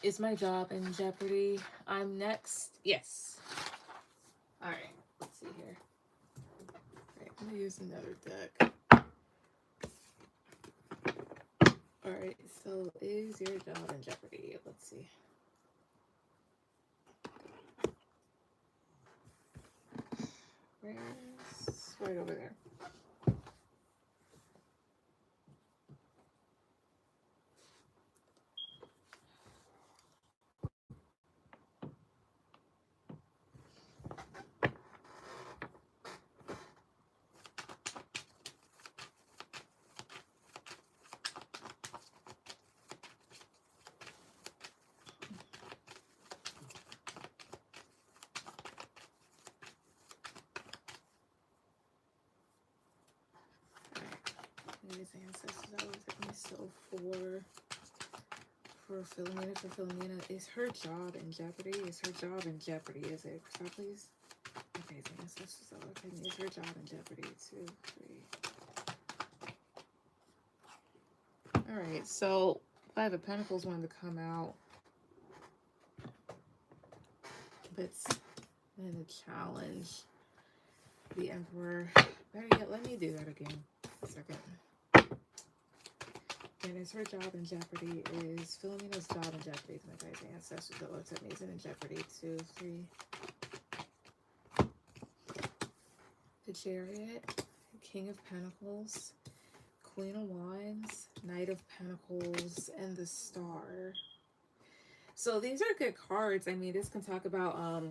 Is my job in jeopardy? I'm next. Yes. All right. Let's see here. All right, I'm gonna use another deck. All right. So, is your job in jeopardy? Let's see. Where's right over there? These ancestors always at me. So for Philomena, is her job in jeopardy? Is her job in jeopardy? Is it? Stop, please. Okay, these ancestors always at me. Is her job in jeopardy? 2, 3. All right. So Five of Pentacles wanted to come out, but in the challenge, the Emperor. Better yet, let me do that again. A second. And is her job in jeopardy? Is Philomena's job in jeopardy? My guys' ancestors that looked at me is in jeopardy. 2, 3. The Chariot, King of Pentacles, Queen of Wands, Knight of Pentacles, and the Star. So these are good cards. I mean, this can talk about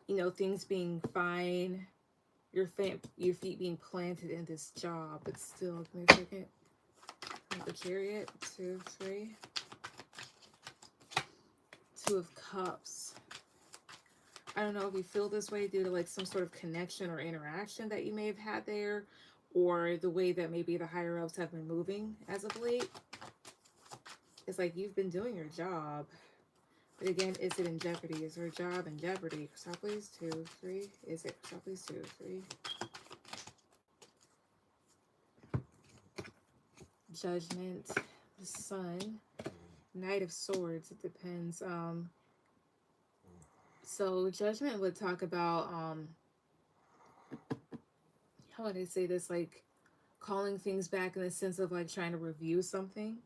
you know, things being fine, your feet being planted in this job, but still, give me a second. The Chariot, 2, 3. 2 of Cups. I don't know if you feel this way due to like some sort of connection or interaction that you may have had there, or the way that maybe the higher ups have been moving as of late. It's like you've been doing your job, but again, is it in jeopardy? Is her job in jeopardy? Stop, please. 2, 3. Is it? Stop, please. 2, 3. Judgment, the Sun, Knight of Swords. It depends. So Judgment would talk about how would I say this, like calling things back in the sense of like trying to review something.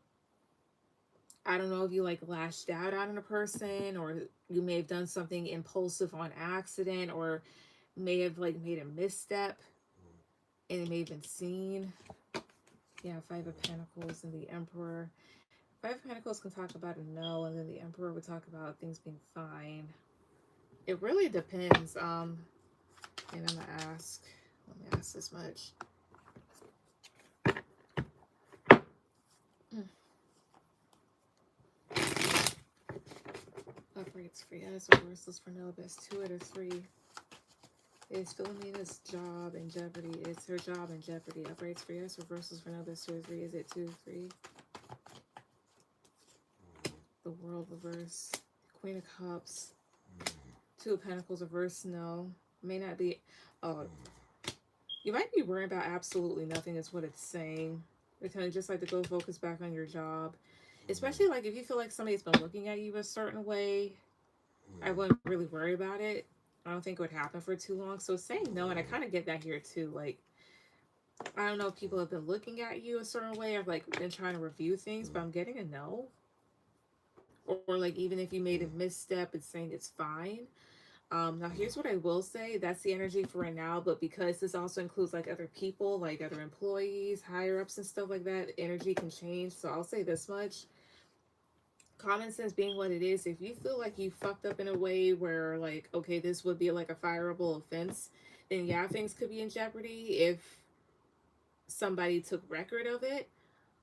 I don't know if you like lashed out on a person, or you may have done something impulsive on accident, or may have like made a misstep and it may have been seen. Yeah, 5 of Pentacles and the Emperor. 5 of Pentacles can talk about a no, and then the Emperor would talk about things being fine. It really depends. And I'm gonna ask. Let me ask this much. Uprights for yes, reversals for no. Best 2 out of 3. Is Philomena's job in jeopardy? Is her job in jeopardy? Uprights for yes, reversals for no. Best 2 or 3. Is it 2, 3? The World reverse. Queen of Cups. 2 of Pentacles reverse. No, may not be. Oh, you might be worrying about absolutely nothing. Is what it's saying. They're telling you just like to go focus back on your job, especially like if you feel like somebody's been looking at you a certain way. I wouldn't really worry about it. I don't think it would happen for too long. So it's saying no, and I kind of get that here too. Like, I don't know if people have been looking at you a certain way, or like been trying to review things, but I'm getting a no. Or like even if you made a misstep, it's saying it's fine. Now here's what I will say. That's the energy for right now, but because this also includes like other people, like other employees, higher ups and stuff like that, energy can change. So I'll say this much. Common sense being what it is, if you feel like you fucked up in a way where like, okay, this would be like a fireable offense, then yeah, things could be in jeopardy if somebody took record of it.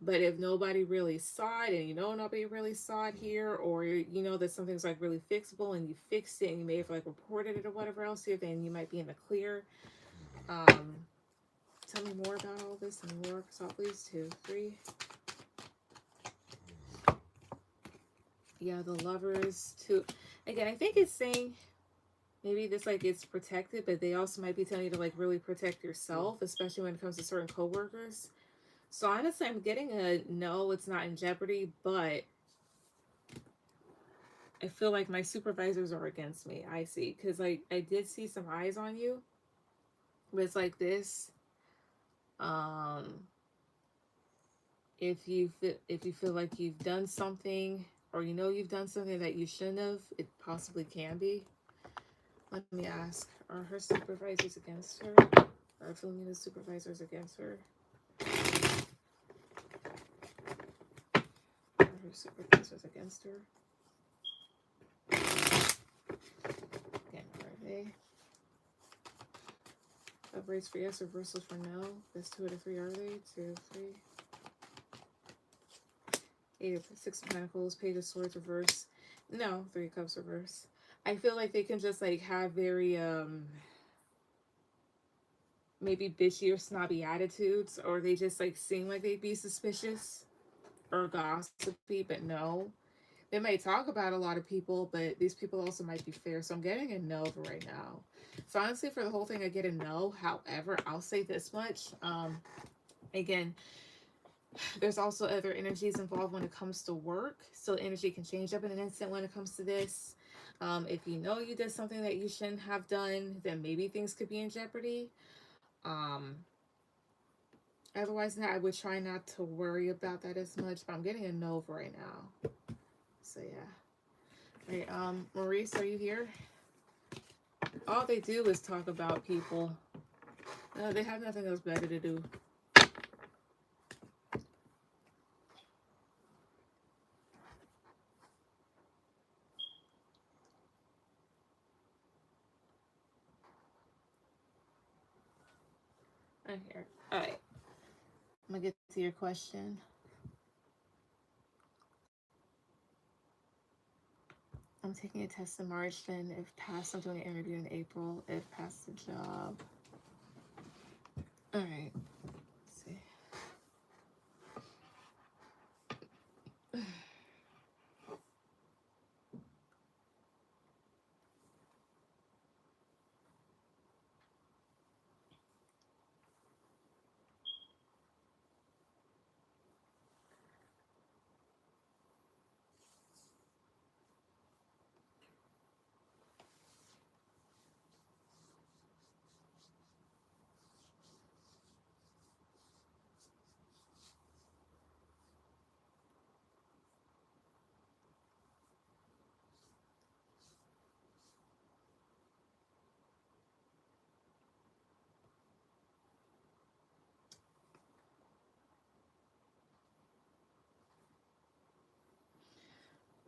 But if nobody really saw it, and you know nobody really saw it here, or you know that something's like really fixable and you fixed it and you may have like reported it or whatever else here, then you might be in the clear. Tell me more about all this and more. So please, 2, 3. Yeah, the Lovers, 2. Again, I think it's saying maybe this like it's protected, but they also might be telling you to like really protect yourself, especially when it comes to certain coworkers. So honestly, I'm getting a no, it's not in jeopardy, but I feel like my supervisors are against me. I see. Because I did see some eyes on you. But it's like this. Um, if you feel like you've done something, or you know you've done something that you shouldn't have, it possibly can be. Let me ask, are her supervisors against her? Are Philomena's supervisors against her? Are her supervisors against her? Again, are they? Upgrades for yes, reversals for no. There's 2 out of 3, are they? 2, 3. 8 of 6 of Pentacles, Page of Swords reverse. No, 3 of Cups reverse. I feel like they can just like have very maybe bitchy or snobby attitudes, or they just like seem like they'd be suspicious or gossipy, but no. They may talk about a lot of people, but these people also might be fair. So I'm getting a no for right now. So honestly, for the whole thing, I get a no. However, I'll say this much. Again, there's also other energies involved when it comes to work. So energy can change up in an instant when it comes to this. If you know you did something that you shouldn't have done, then maybe things could be in jeopardy. Otherwise, I would try not to worry about that as much. But I'm getting a no for right now. So yeah. All right, Maurice, are you here? All they do is talk about people. They have nothing else better to do. I'm here. All right. I'm gonna get to your question. I'm taking a test in March, then if passed, I'm doing an interview in April. If passed the job. All right. Let's see.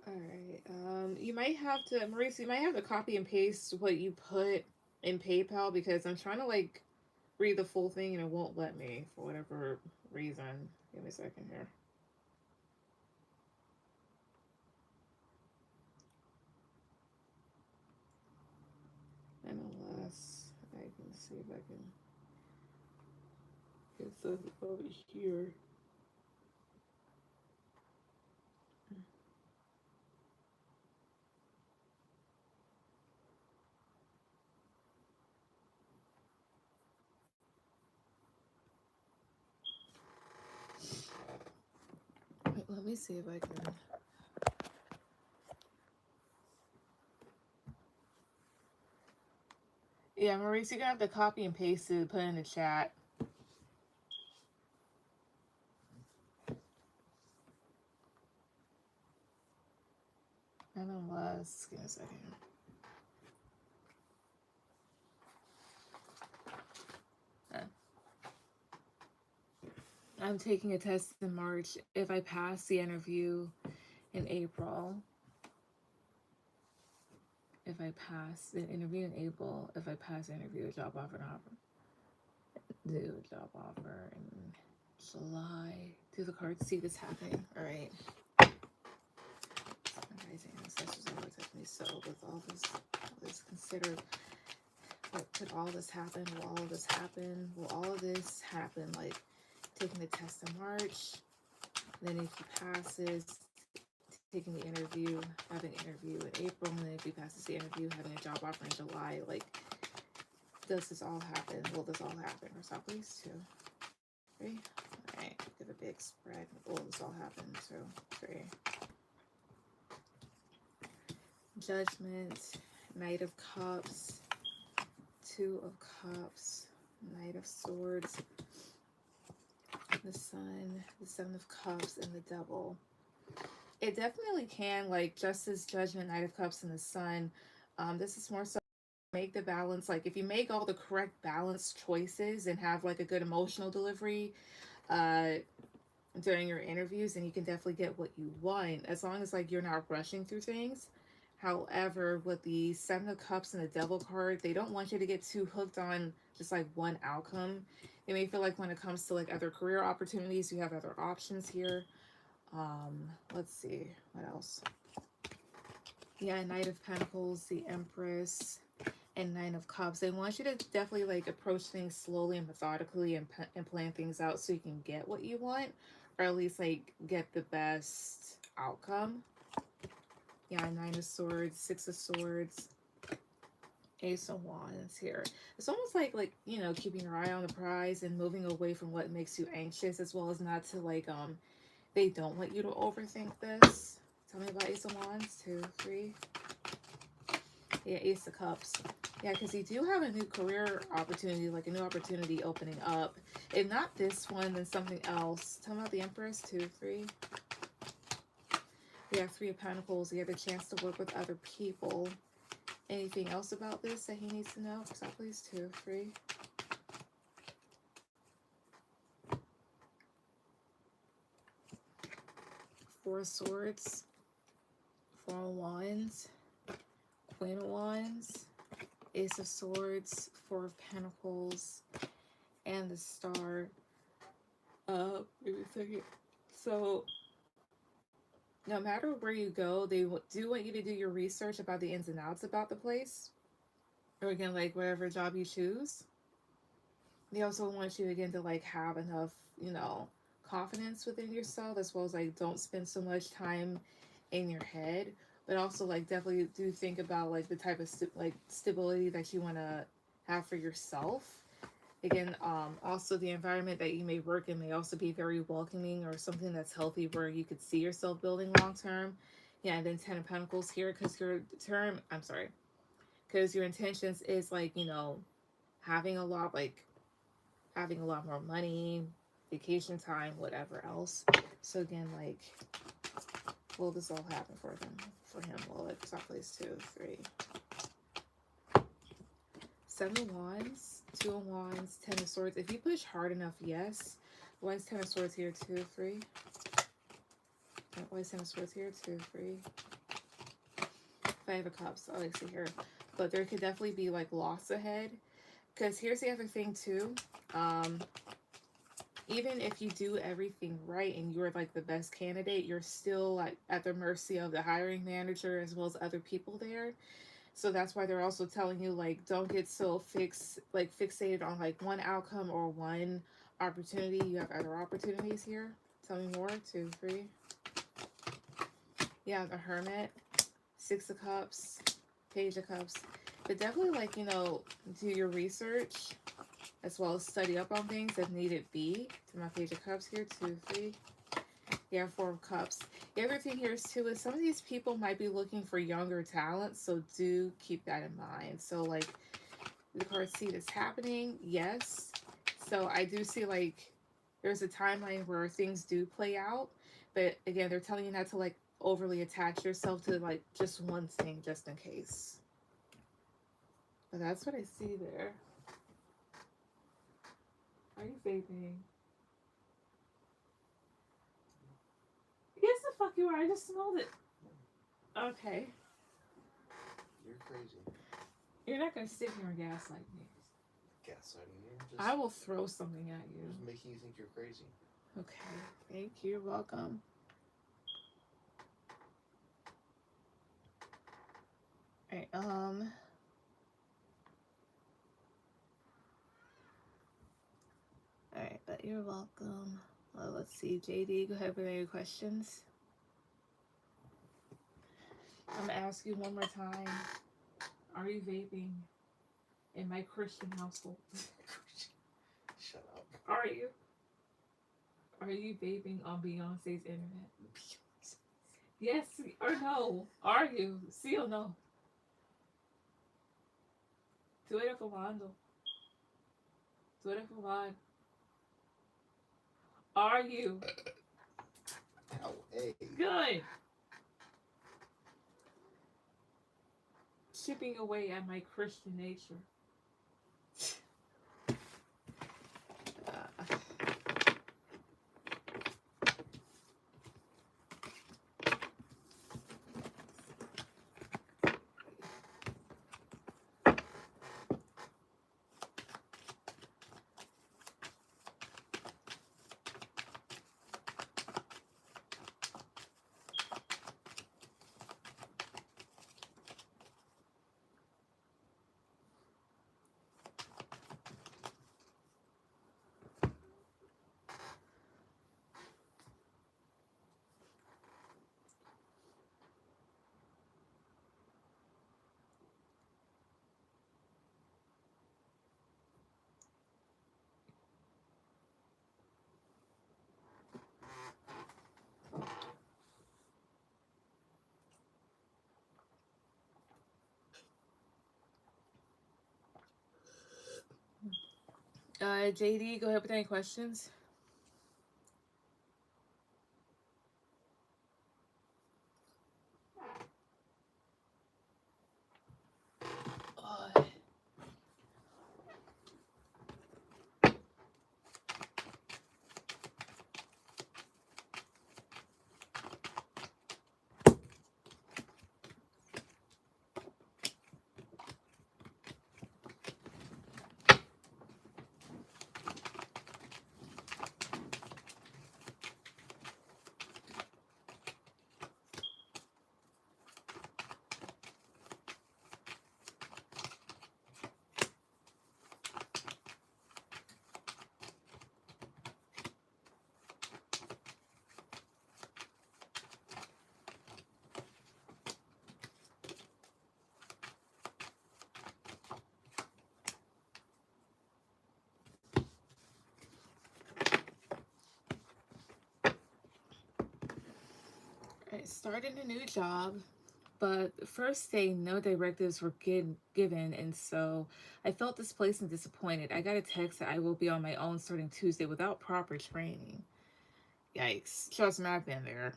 All right. You might have to, Maurice, you might have to copy and paste what you put in PayPal, because I'm trying to like read the full thing and it won't let me for whatever reason. Give me a second here. And unless I can see if I can get stuff over here. Wait, let me see if I can. Yeah, Maurice, you're gonna have to copy and paste it, put it in the chat. And unless, give me a second. I'm taking a test in March. If I pass the interview in April, if I pass the interview in April, if I pass the interview, a job offer, do a job offer in July. Do the cards see this happening? All right. Rising ancestors are protect me. So with all this considered, could all this happen? Will all of this happen? Will all of this happen? Like taking the test in March, then if he passes, taking the interview, having an interview in April, and then if he passes the interview, having a job offer in July. Like, does this all happen? Will this all happen? Or stop, please? 2, 3. All right, give a big spread. Will this all happen? 2, 3. Judgment, Knight of Cups, Two of Cups, Knight of Swords, the Sun, the Seven of Cups, and the Devil. It definitely can, like, Justice, Judgment, Knight of Cups, and the Sun. This is more so make the balance. Like, if you make all the correct balance choices and have, like, a good emotional delivery during your interviews, then you can definitely get what you want, as long as, like, you're not rushing through things. However, with the Seven of Cups and the Devil card, they don't want you to get too hooked on just, like, one outcome. They may feel like when it comes to, like, other career opportunities, you have other options here. Let's see, what else? Yeah, Knight of Pentacles, the Empress, and Nine of Cups. They want you to definitely, like, approach things slowly and methodically and plan things out so you can get what you want, or at least, like, get the best outcome. Yeah, Nine of Swords, Six of Swords, Ace of Wands here. It's almost like, you know, keeping your eye on the prize and moving away from what makes you anxious, as well as not to, like, they don't want you to overthink this. Tell me about Ace of Wands. 2, 3. Yeah, Ace of Cups. Yeah, because you do have a new career opportunity, like a new opportunity opening up. If not this one, then something else. Tell me about the Empress. 2, 3. Yeah, Three of Pentacles. You have a chance to work with other people. Anything else about this that he needs to know? Please. 2, 3. Four of Swords. Four of Wands. Queen of Wands. Ace of Swords. Four of Pentacles. And the Star. Give me a second. So, no matter where you go, they do want you to do your research about the ins and outs about the place. Or again, like, whatever job you choose. They also want you, again, to, like, have enough, you know, confidence within yourself, as well as, like, don't spend so much time in your head. But also, like, definitely do think about, like, the type of stability that you want to have for yourself. Again, also the environment that you may work in may also be very welcoming, or something that's healthy where you could see yourself building long term. Yeah, and then 10 of Pentacles here, because because your intentions is, like, you know, having a lot more money, vacation time, whatever else. So again, like, will this all happen for him? Well, it's not place 2, 3. 7 of Wands, 2 of Wands, 10 of Swords. If you push hard enough, yes. Why is 10 of Swords here? 2, 3. Why is 10 of Swords here? 2, 3. 5 of Cups. Oh, I see here. But there could definitely be, like, loss ahead. Because here's the other thing, too. Even if you do everything right and you're, like, the best candidate, you're still, like, at the mercy of the hiring manager as well as other people there. So that's why they're also telling you, like, don't get so fixated on, like, one outcome or one opportunity. You have other opportunities here. Tell me more. 2, 3. Yeah, the Hermit, 6 of Cups, Page of Cups. But definitely, like, you know, do your research as well as study up on things if needed be. To my Page of Cups here. 2, 3. Yeah, 4 of Cups. The other thing here is, too, is some of these people might be looking for younger talent, so do keep that in mind. So, like, the cards see this happening, yes. So I do see, like, there's a timeline where things do play out, but again, they're telling you not to, like, overly attach yourself to, like, just one thing, just in case. But that's what I see there. Are you vaping? Yes, the fuck you are. I just smelled it. Okay. You're crazy. You're not gonna sit here and gaslight me. Gaslighting you? I will throw something at you. Just making you think you're crazy. Okay. Thank you. You're welcome. Alright, Alright, but you're welcome. Well, let's see. JD, go ahead with any questions. I'm gonna ask you one more time. Are you vaping in my Christian household? Shut up. Are you? Are you vaping on Beyonce's internet? Yes or no? Are you? Sí o no? Tú eres fumando. Tú eres fumar. Are you? Ow, hey. Good. Chipping away at my Christian nature. Uh, JD, go ahead with any questions. Uh, I started a new job, but the first day, no directives were given, and so I felt displaced and disappointed. I got a text that I will be on my own starting Tuesday without proper training. Yikes. Trust me, I've been there.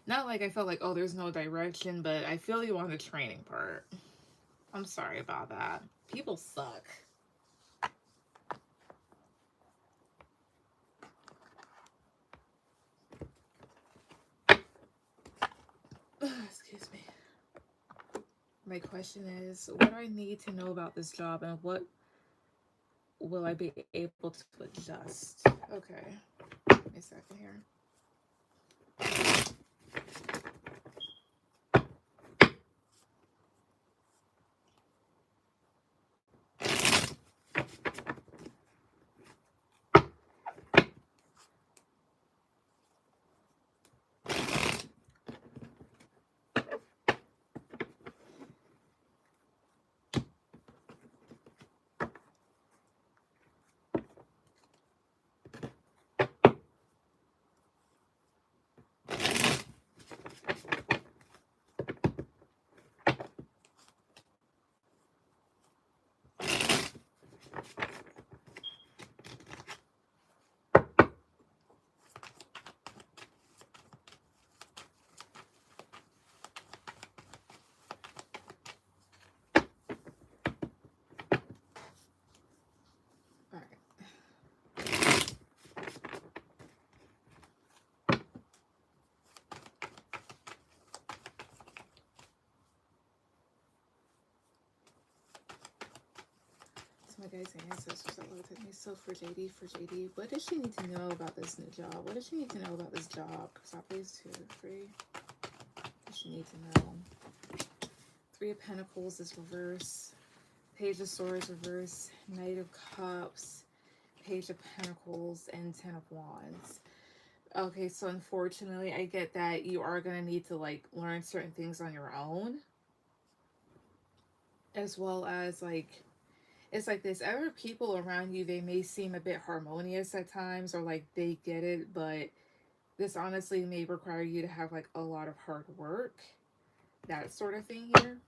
Not like I felt like, oh, there's no direction, but I feel you on the training part. I'm sorry about that. People suck. Excuse me. My question is, what do I need to know about this job and what will I be able to adjust? Okay. Give me a second here. All right. So my guys' ancestors that looked at me. So for JD, what does she need to know about this new job? What does she need to know about this job? Because I pays 2, 3. What does she need to know? 3 of Pentacles is reverse. Page of Swords reverse. Knight of Cups. Page of Pentacles and 10 of Wands. Okay, so unfortunately, I get that you are going to need to like learn certain things on your own, as well as like it's like this other people around you, they may seem a bit harmonious at times or like they get it, but This honestly may require you to have like a lot of hard work, that sort of thing here.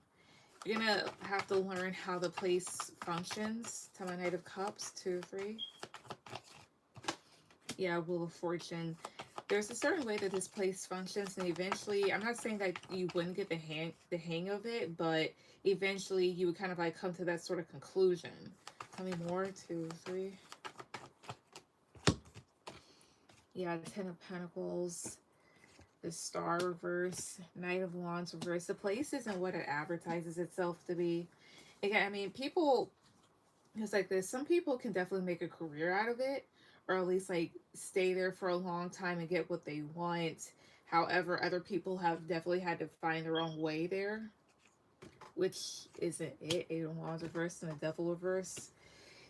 You're gonna have to learn how the place functions. Tell my Knight of Cups, 2, 3. Yeah, Wheel of Fortune. There's a certain way that this place functions, and eventually, I'm not saying that you wouldn't get the hang of it, but eventually you would kind of like come to that sort of conclusion. Tell me more, 2, 3. Yeah, Ten of Pentacles, the Star reverse, Knight of Wands reverse. The place isn't what it advertises itself to be. Again, I mean, people, it's like this. Some people can definitely make a career out of it, or at least like stay there for a long time and get what they want. However, other people have definitely had to find their own way there, which isn't it. Eight of Wands reverse and the Devil reverse.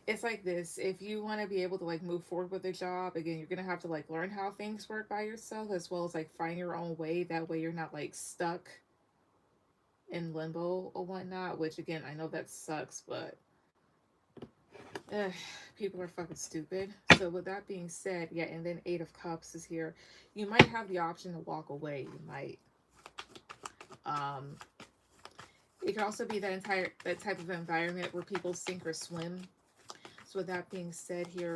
It's like this. If you want to be able to like move forward with a job, again, you're gonna have to like learn how things work by yourself, as well as like find your own way. That way, you're not like stuck in limbo or whatnot. Which again, I know that sucks, but Ugh, people are fucking stupid. So with that being said, yeah, and then Eight of Cups is here. You might have the option to walk away. You might. Um, it could also be that type of environment where people sink or swim. So with that being said, here,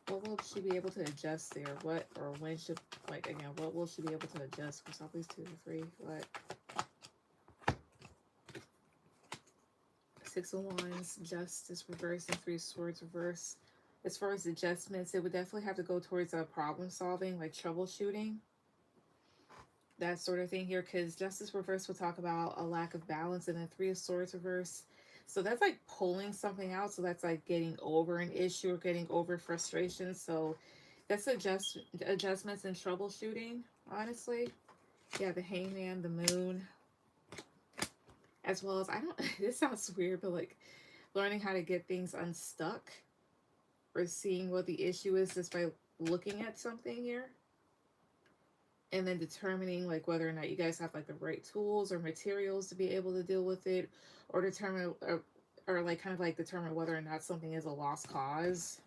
what will she be able to adjust there? What or when should like again? What will she be able to adjust? For always 2 to 3. What? Six of Wands, Justice reverse, and Three of Swords reverse. As far as adjustments, it would definitely have to go towards problem solving, like troubleshooting, that sort of thing here. Because Justice reverse will talk about a lack of balance, and then Three of Swords reverse. So that's like pulling something out. So that's like getting over an issue or getting over frustration. So that's adjustments and troubleshooting, honestly. Yeah, the Hangman, the Moon, as well as I don't. This sounds weird, but like learning how to get things unstuck or seeing what the issue is just by looking at something here, and then determining like whether or not you guys have like the right tools or materials to be able to deal with it, or determine or like kind of like determine whether or not something is a lost cause,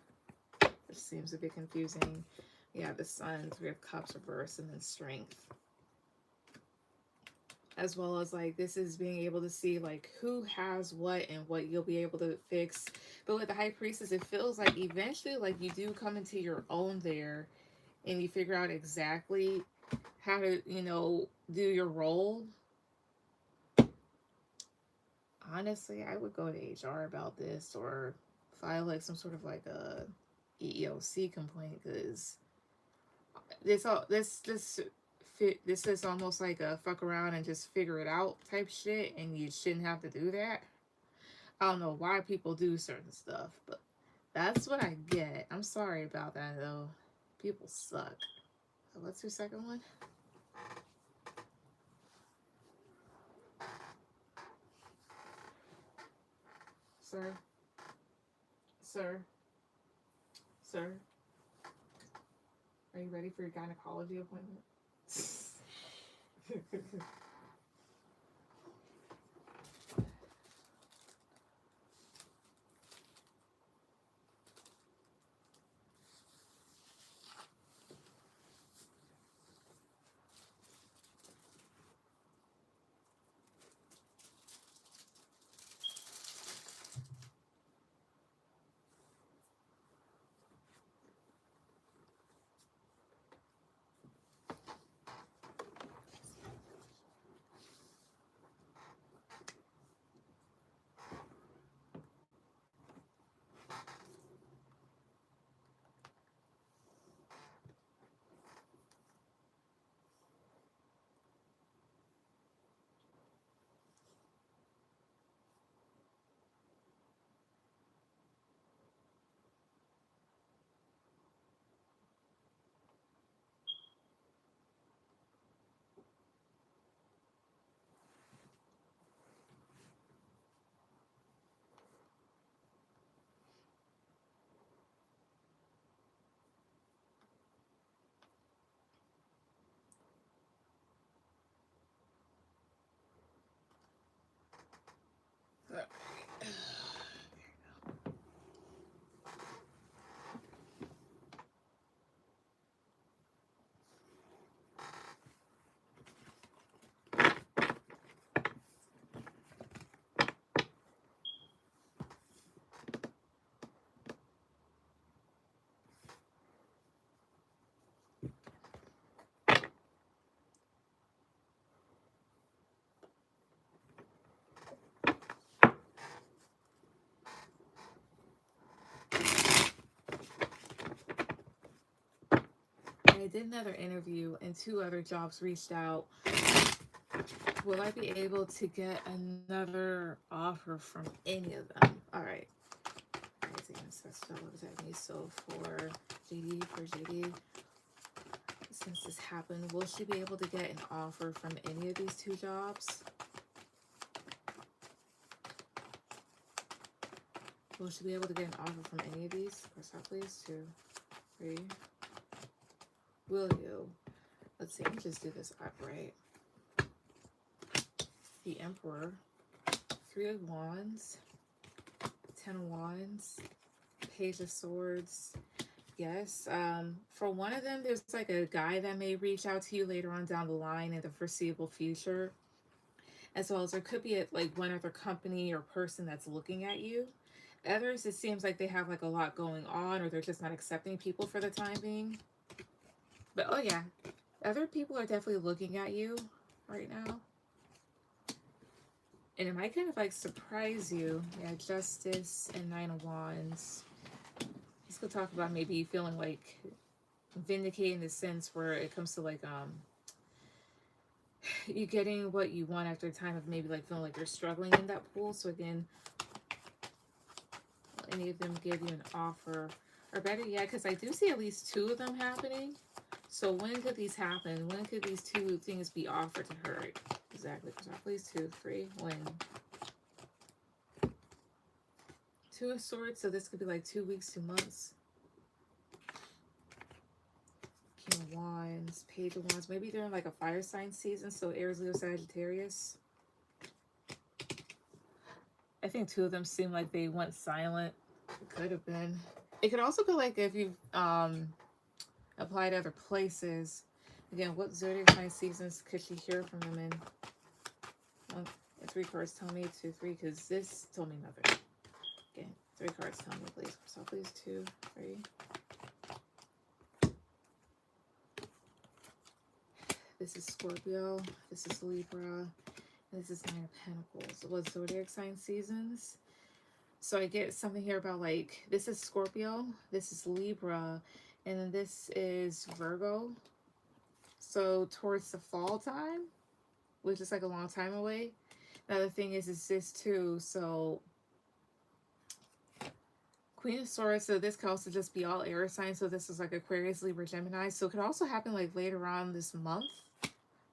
which seems a bit confusing. Yeah, the Sun, Three of Cups reverse, and then Strength, as well as like this is being able to see like who has what and what you'll be able to fix. But with the High Priestess, it feels like eventually like you do come into your own there, and you figure out exactly how to, do your role. Honestly, I would go to HR about this, or file like some sort of like a EEOC complaint, because this is almost like a fuck around and just figure it out type shit, and you shouldn't have to do that. I don't know why people do certain stuff, but that's what I get. I'm sorry about that though. People suck. What's your second one? Sir? Sir? Sir? Are you ready for your gynecology appointment? did another interview and 2 other jobs reached out. Will I be able to get another offer from any of them? All right. Rising ancestor, what does that mean? So for JD, since this happened, will she be able to get an offer from any of these 2 jobs? Will she be able to get an offer from any of these? Press out, please. 2, 3. Will you? Let's see. Let me just do this upright. The Emperor. 3 of Wands. 10 of Wands. Page of Swords. Yes. For one of them, there's like a guy that may reach out to you later on down the line in the foreseeable future. As well as there could be like one other company or person that's looking at you. Others, it seems like they have like a lot going on, or they're just not accepting people for the time being. But oh yeah, other people are definitely looking at you right now. And it might kind of like surprise you. Yeah, Justice and 9 of Wands. Let's go talk about maybe feeling like vindicated in the sense where it comes to like you getting what you want after a time of maybe like feeling like you're struggling in that pool. So again, any of them give you an offer, or better yet, because I do see at least 2 of them happening. So when could these happen? When could these 2 things be offered to her? Exactly. Please 2, 3. When? 2 of Swords. So this could be like 2 weeks, 2 months. King of Wands, Page of Wands. Maybe they're in like a fire sign season. So Aries, Leo, Sagittarius. I think 2 of them seem like they went silent. It could have been. It could also be like if you've applied other places. Again, what zodiac sign seasons could she hear from them in? Well, 3 cards tell me 2, 3, because this told me nothing. Again, 3 cards tell me, please. So please 2, 3. This is Scorpio. This is Libra. This is 9 of Pentacles. What zodiac sign seasons? So I get something here about like, this is Scorpio, this is Libra, and then this is Virgo. So towards the fall time, which is like a long time away. Now the thing is this too, so Queen of Swords, so this could also just be all air signs. So this is like Aquarius, Libra, Gemini. So it could also happen like later on this month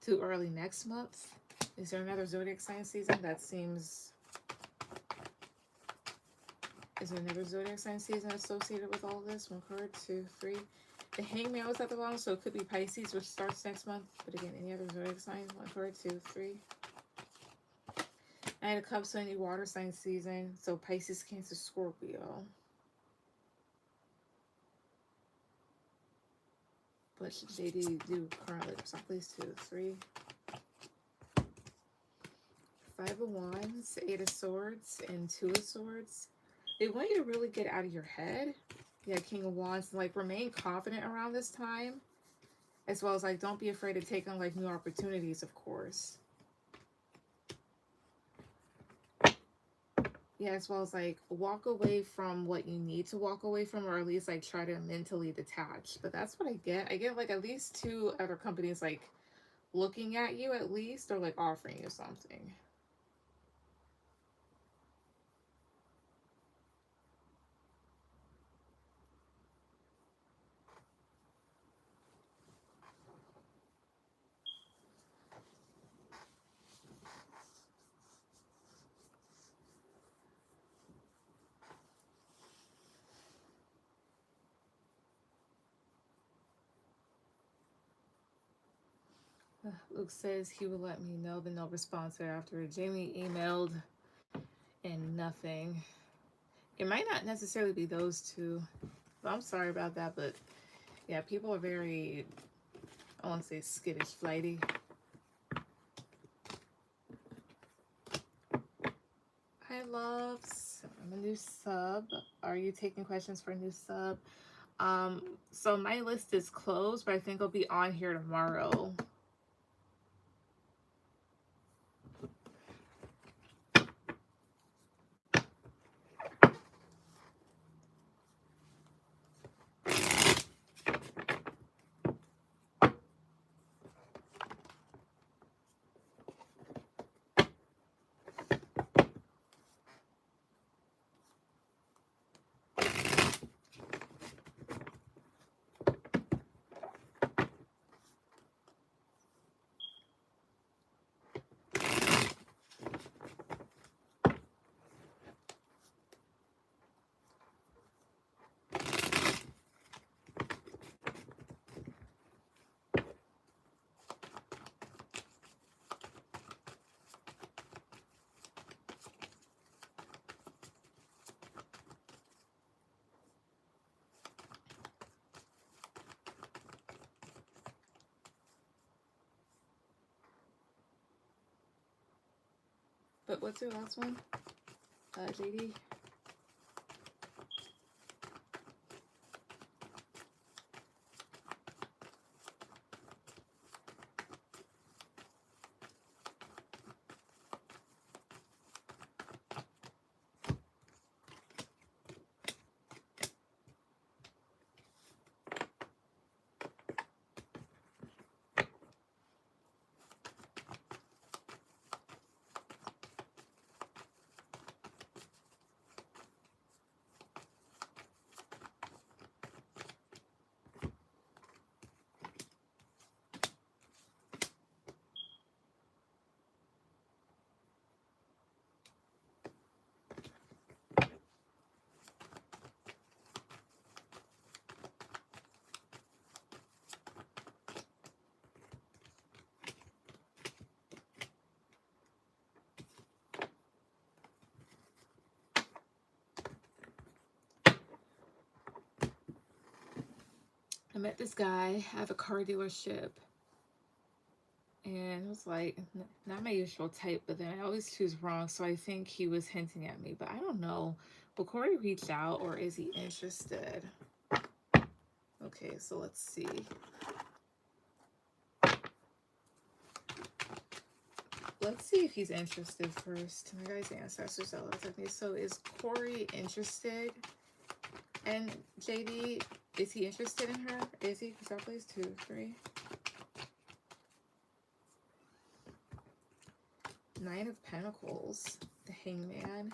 to early next month. Is there another zodiac sign season that seems... Is there another zodiac sign season associated with all of this? 1 card, 2, 3. The Hangman was at the bottom, so it could be Pisces, which starts next month. But again, any other zodiac sign? 1 card, 2, 3. Knight of Cups, so any water sign season. So Pisces, Cancer, Scorpio. What should JD do currently? So please 2, 3. 5 of Wands, 8 of Swords, and 2 of Swords. They want you to really get out of your head. Yeah, King of Wands, and like remain confident around this time. As well as like don't be afraid to take on like new opportunities, of course. Yeah, as well as like walk away from what you need to walk away from, or at least like try to mentally detach. But that's what I get. I get like at least 2 other companies like looking at you at least, or like offering you something. Luke says he will let me know, but no response thereafter. Jamie emailed and nothing. It might not necessarily be those 2. I'm sorry about that, but yeah, people are very, I want to say skittish, flighty. Hi, loves. I'm a new sub. Are you taking questions for a new sub? So my list is closed, but I think I'll be on here tomorrow. What's your last one? JD? I met this guy at a car dealership, and it was like not my usual type, but then I always choose wrong, so I think he was hinting at me, but I don't know. Will Corey reach out, or is he interested? Okay, so let's see. Let's see if he's interested first. My guys' ancestors are with me. So is Corey interested? And JD, is he interested in her? Is he? Because that plays 2, 3. 9 of Pentacles. The Hangman.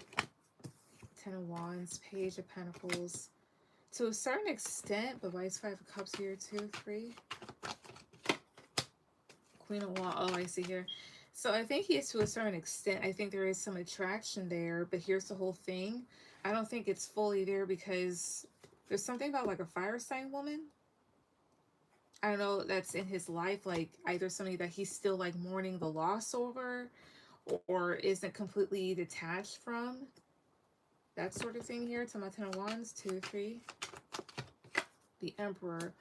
10 of Wands. Page of Pentacles. To a certain extent, but why is 5 of Cups here? 2, 3. Queen of Wands. Oh, I see here. So I think he is to a certain extent. I think there is some attraction there, but here's the whole thing. I don't think it's fully there because there's something about like a fire sign woman. I don't know, that's in his life, like either somebody that he's still like mourning the loss over or isn't completely detached from. That sort of thing here. To my 10 of Wands, 2, 3. The Emperor.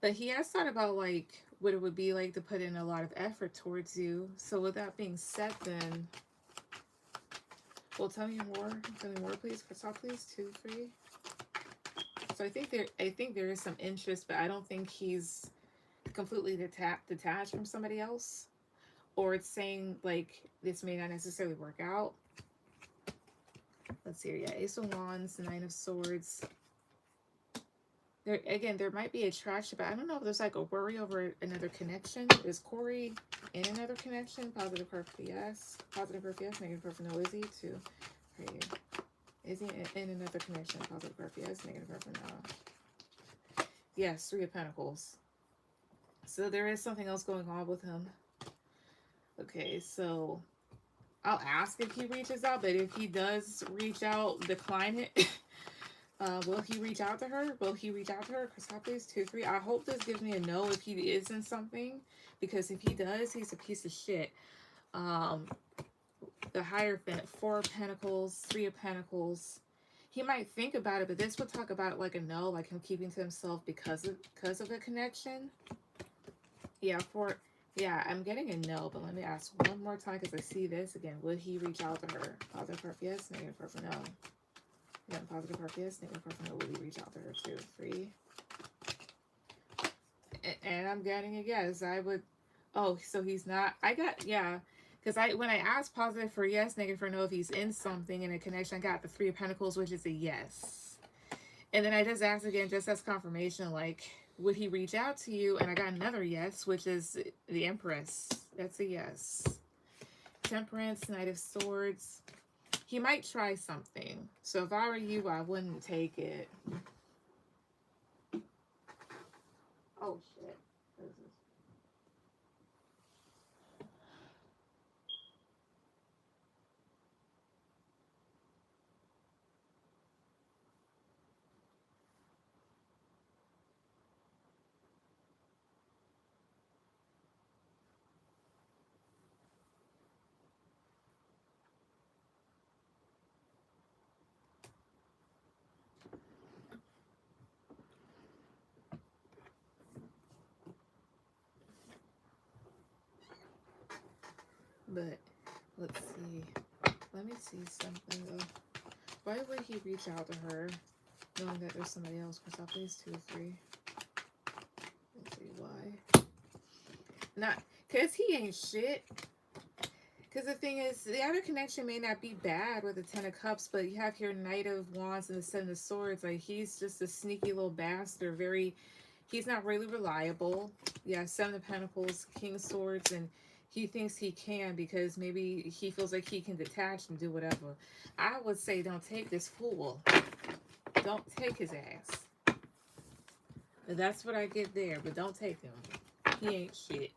But he has thought about like what it would be like to put in a lot of effort towards you. So with that being said, then, well, tell me more. Tell me more, please. For top, please. 2, 3. So I think there is some interest, but I don't think he's completely detached from somebody else. Or it's saying like this may not necessarily work out. Let's see here. Yeah, Ace of Wands, 9 of Swords. There again, there might be attraction, but I don't know if there's like a worry over another connection. Is Corey in another connection? Positive, perfect, yes. Positive, perfect, yes. Negative, perfect, no. Is he? 2. Right here. Is he in another connection? Positive, perfect, yes. Negative, perfect, no. Yes, 3 of Pentacles. So there is something else going on with him. Okay, so I'll ask if he reaches out, but if he does reach out, decline it. Will he reach out to her? Will he reach out to her? Chris, please, 2, 3. I hope this gives me a no if he is in something, because if he does, he's a piece of shit. The Hierophant, 4 of Pentacles, 3 of Pentacles. He might think about it, but this would talk about it like a no, like him keeping to himself because of a connection. Yeah, I'm getting a no, but let me ask one more time because I see this again. Would he reach out to her? Positive, perfect, yes. Negative, perfect, no. Yeah, positive, perfect, yes. Negative, perfect, no. Would he reach out to her? 2, 3. And I'm getting a yes. I would. Oh, so he's not. I got, yeah. Because when I asked positive for yes, negative for no, if he's in something in a connection, I got the 3 of Pentacles, which is a yes. And then I just asked again, just as confirmation, like, would he reach out to you? And I got another yes, which is the Empress. That's a yes. Temperance, Knight of Swords. He might try something. So if I were you, I wouldn't take it. Oh, shit. What is this? But let's see. Let me see something though. Why would he reach out to her knowing that there's somebody else? Because I place 2 or 3. Let's see why. Not because he ain't shit. Because the thing is, the other connection may not be bad with the 10 of Cups, but you have here Knight of Wands and the 7 of Swords. Like, he's just a sneaky little bastard. He's not really reliable. Yeah, 7 of Pentacles, King of Swords, and he thinks he can because maybe he feels like he can detach and do whatever. I would say don't take this fool. Don't take his ass. That's what I get there, but don't take him. He ain't shit.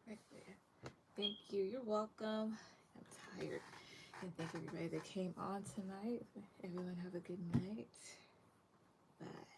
Right there. Thank you. You're welcome. I'm tired. And thank everybody that came on tonight. Everyone have a good night. Bye.